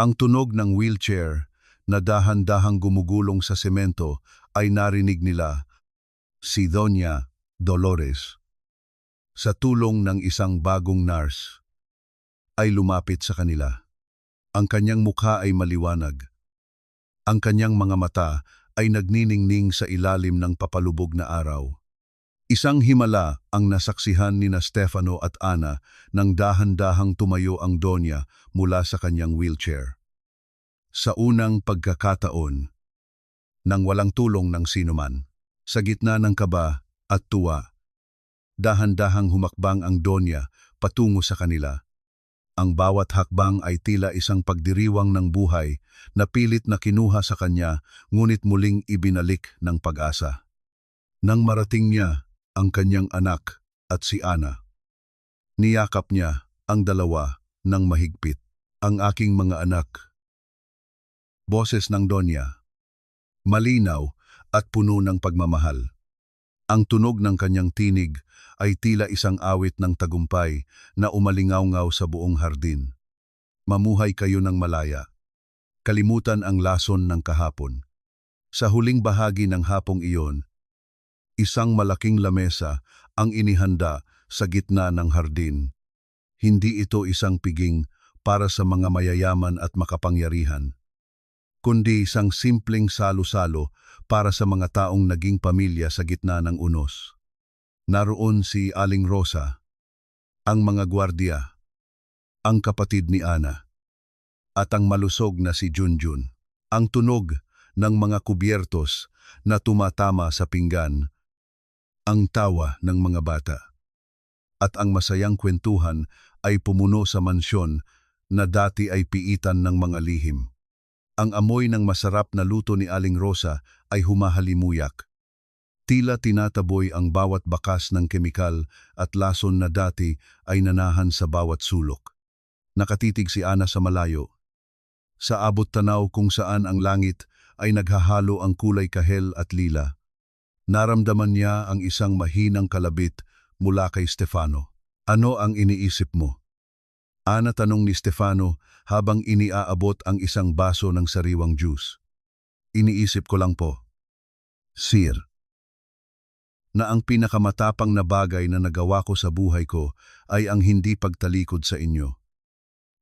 ang tunog ng wheelchair na dahan-dahang gumugulong sa semento ay narinig nila, si Doña Dolores. Sa tulong ng isang bagong nurse, ay lumapit sa kanila. Ang kanyang mukha ay maliwanag. Ang kanyang mga mata ay nagniningning sa ilalim ng papalubog na araw. Isang himala ang nasaksihan ni Stefano at Ana nang dahan-dahang tumayo ang Donya mula sa kanyang wheelchair. Sa unang pagkakataon, nang walang tulong ng sinuman, sa gitna ng kaba at tuwa, dahan-dahang humakbang ang Donya patungo sa kanila. Ang bawat hakbang ay tila isang pagdiriwang ng buhay na pilit na kinuha sa kanya ngunit muling ibinalik ng pag-asa. Nang marating niya ang kanyang anak at si Ana, niyakap niya ang dalawa ng mahigpit. Ang aking mga anak. Boses ng Donya, malinaw at puno ng pagmamahal. Ang tunog ng kanyang tinig ay tila isang awit ng tagumpay na umalingaw-ngaw sa buong hardin. Mamuhay kayo ng malaya. Kalimutan ang lason ng kahapon. Sa huling bahagi ng hapong iyon, isang malaking lamesa ang inihanda sa gitna ng hardin. Hindi ito isang piging para sa mga mayayaman at makapangyarihan, kundi isang simpleng salo-salo para sa mga taong naging pamilya sa gitna ng unos. Naroon si Aling Rosa, ang mga gwardiya, ang kapatid ni Ana, at ang malusog na si Junjun. Ang tunog ng mga kubyertos na tumatama sa pinggan, ang tawa ng mga bata, at ang masayang kwentuhan ay pumuno sa mansyon na dati ay piitan ng mga lihim. Ang amoy ng masarap na luto ni Aling Rosa ay humahalimuyak. Tila tinataboy ang bawat bakas ng kemikal at lason na dati ay nanahan sa bawat sulok. Nakatitig si Ana sa malayo. Sa abot tanaw kung saan ang langit ay naghahalo ang kulay kahel at lila. Naramdaman niya ang isang mahinang kalabit mula kay Stefano. Ano ang iniisip mo? Ana tanong ni Stefano habang iniaabot ang isang baso ng sariwang juice. Iniisip ko lang po, Sir, na ang pinakamatapang na bagay na nagawa ko sa buhay ko ay ang hindi pagtalikod sa inyo.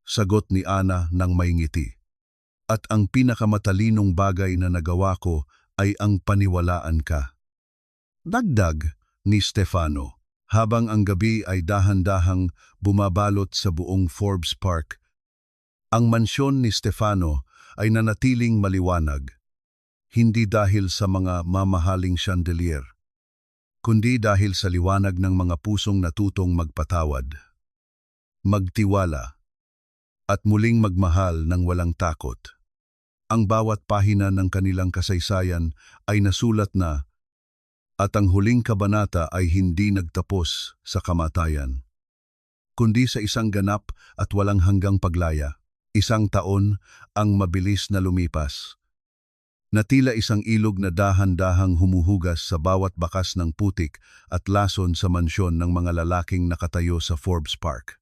Sagot ni Ana ng may ngiti. At ang pinakamatalinong bagay na nagawa ko ay ang paniwalaan ka. Dagdag ni Stefano, habang ang gabi ay dahan-dahang bumabalot sa buong Forbes Park. Ang mansyon ni Stefano ay nanatiling maliwanag, hindi dahil sa mga mamahaling chandelier, kundi dahil sa liwanag ng mga pusong natutong magpatawad, magtiwala, at muling magmahal ng walang takot. Ang bawat pahina ng kanilang kasaysayan ay nasulat na, at ang huling kabanata ay hindi nagtapos sa kamatayan, kundi sa isang ganap at walang hanggang paglaya. Isang taon ang mabilis na lumipas, na tila isang ilog na dahan-dahang humuhugas sa bawat bakas ng putik at lason sa mansyon ng mga lalaking nakatayo sa Forbes Park.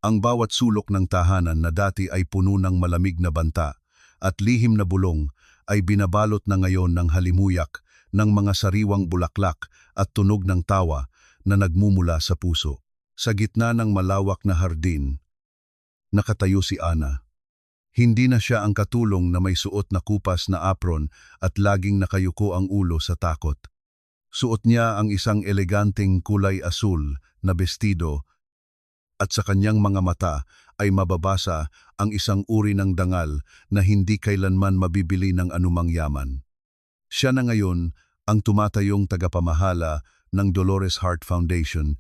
Ang bawat sulok ng tahanan na dati ay puno ng malamig na banta at lihim na bulong ay binabalot na ngayon ng halimuyak ng mga sariwang bulaklak at tunog ng tawa na nagmumula sa puso. Sa gitna ng malawak na hardin, nakatayo si Ana. Hindi na siya ang katulong na may suot na kupas na apron at laging nakayuko ang ulo sa takot. Suot niya ang isang eleganteng kulay asul na bestido at sa kanyang mga mata ay mababasa ang isang uri ng dangal na hindi kailanman mabibili ng anumang yaman. Siya na ngayon ang tumatayong tagapamahala ng Dolores Heart Foundation,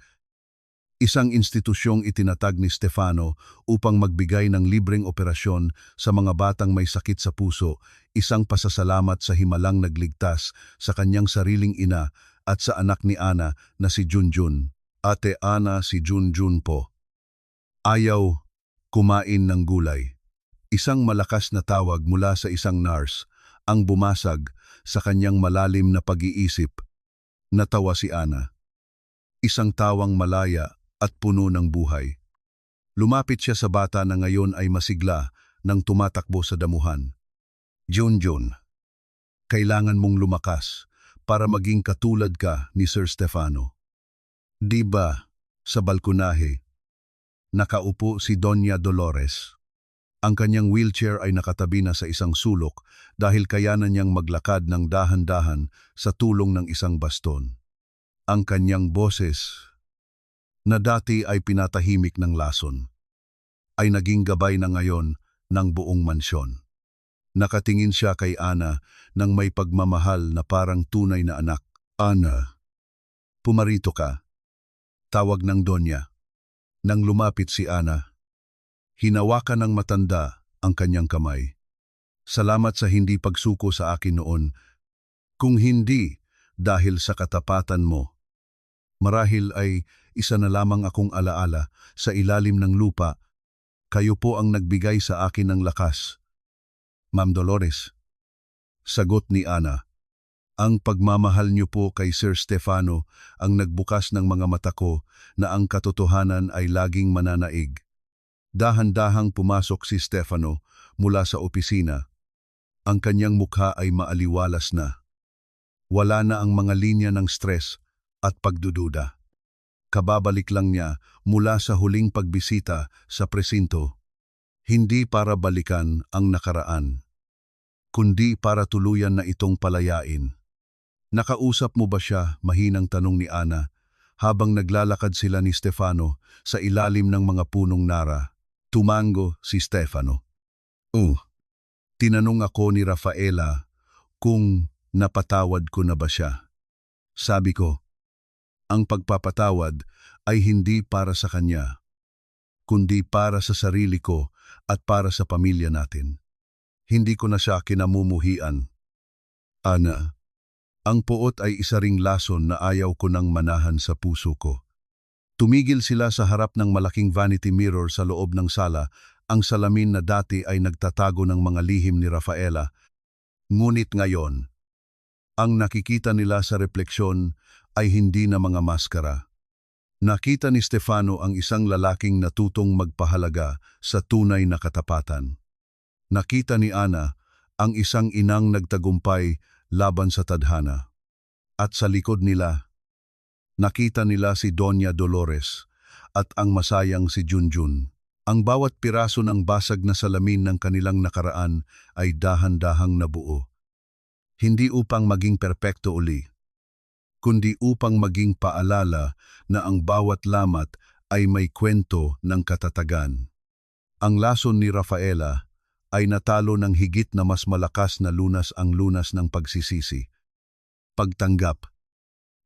isang institusyong itinatag ni Stefano upang magbigay ng libreng operasyon sa mga batang may sakit sa puso, isang pasasalamat sa himalang nagligtas sa kanyang sariling ina at sa anak ni Ana na si Junjun. Ate Ana, si Junjun po. Ayaw kumain ng gulay. Isang malakas na tawag mula sa isang nurse ang bumasag sa kanyang malalim na pag-iisip. Natawa si Ana. Isang tawang malaya at puno ng buhay. Lumapit siya sa bata na ngayon ay masigla nang tumatakbo sa damuhan. Junjun, kailangan mong lumakas para maging katulad ka ni Sir Stefano. Di ba, sa balkonahe, nakaupo si Doña Dolores. Ang kanyang wheelchair ay nakatabi na sa isang sulok dahil kayanan niyang maglakad ng dahan-dahan sa tulong ng isang baston. Ang kanyang boses, na dati ay pinatahimik ng lason, ay naging gabay na ngayon ng buong mansyon. Nakatingin siya kay Ana ng may pagmamahal na parang tunay na anak. Ana, pumarito ka. Tawag ng Donya. Nang lumapit si Ana, hinawakan ng matanda ang kanyang kamay. Salamat sa hindi pagsuko sa akin noon. Kung hindi, dahil sa katapatan mo. Marahil ay isa na lamang akong alaala sa ilalim ng lupa. Kayo po ang nagbigay sa akin ng lakas. Ma'am Dolores. Sagot ni Ana. Ang pagmamahal niyo po kay Sir Stefano ang nagbukas ng mga mata ko na ang katotohanan ay laging mananaig. Dahan-dahang pumasok si Stefano mula sa opisina. Ang kanyang mukha ay maaliwalas na. Wala na ang mga linya ng stress at pagdududa. Kababalik lang niya mula sa huling pagbisita sa presinto. Hindi para balikan ang nakaraan, kundi para tuluyan na itong palayain. Nakausap mo ba siya? Mahinang tanong ni Ana habang naglalakad sila ni Stefano sa ilalim ng mga punong nara. Tumango si Stefano. Tinanong ako ni Rafaela kung napatawad ko na ba siya. Sabi ko, ang pagpapatawad ay hindi para sa kanya, kundi para sa sarili ko at para sa pamilya natin. Hindi ko na siya kinamumuhian. Ana, ang puot ay isa ring lason na ayaw ko nang manahan sa puso ko. Tumigil sila sa harap ng malaking vanity mirror sa loob ng sala. Ang salamin na dati ay nagtatago ng mga lihim ni Rafaela. Ngunit ngayon, Ang nakikita nila sa refleksyon ay hindi na mga maskara. Nakita ni Stefano ang isang lalaking natutong magpahalaga sa tunay na katapatan. Nakita ni Ana ang isang inang nagtagumpay laban sa tadhana. At sa likod nila, nakita nila si Doña Dolores at ang masayang si Junjun. Ang bawat piraso ng basag na salamin ng kanilang nakaraan ay dahan-dahang nabuo. Hindi upang maging perpekto uli, kundi upang maging paalala na ang bawat lamat ay may kwento ng katatagan. Ang lason ni Rafaela ay natalo ng higit na mas malakas na lunas ang lunas ng pagsisisi, pagtanggap,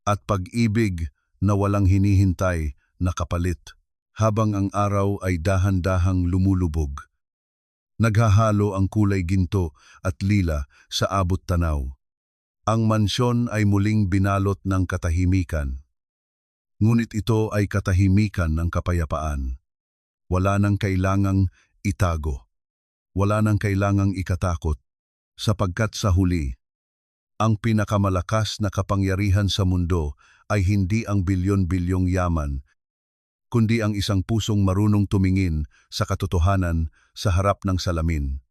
at pag-ibig na walang hinihintay na kapalit, habang ang araw ay dahan-dahang lumulubog. Naghahalo ang kulay ginto at lila sa abot tanaw. Ang mansyon ay muling binalot ng katahimikan. Ngunit ito ay katahimikan ng kapayapaan. Wala nang kailangang itago. Wala nang kailangang ikatakot. Sapagkat sa huli, ang pinakamalakas na kapangyarihan sa mundo ay hindi ang bilyon-bilyong yaman, kundi ang isang pusong marunong tumingin sa katotohanan sa harap ng salamin.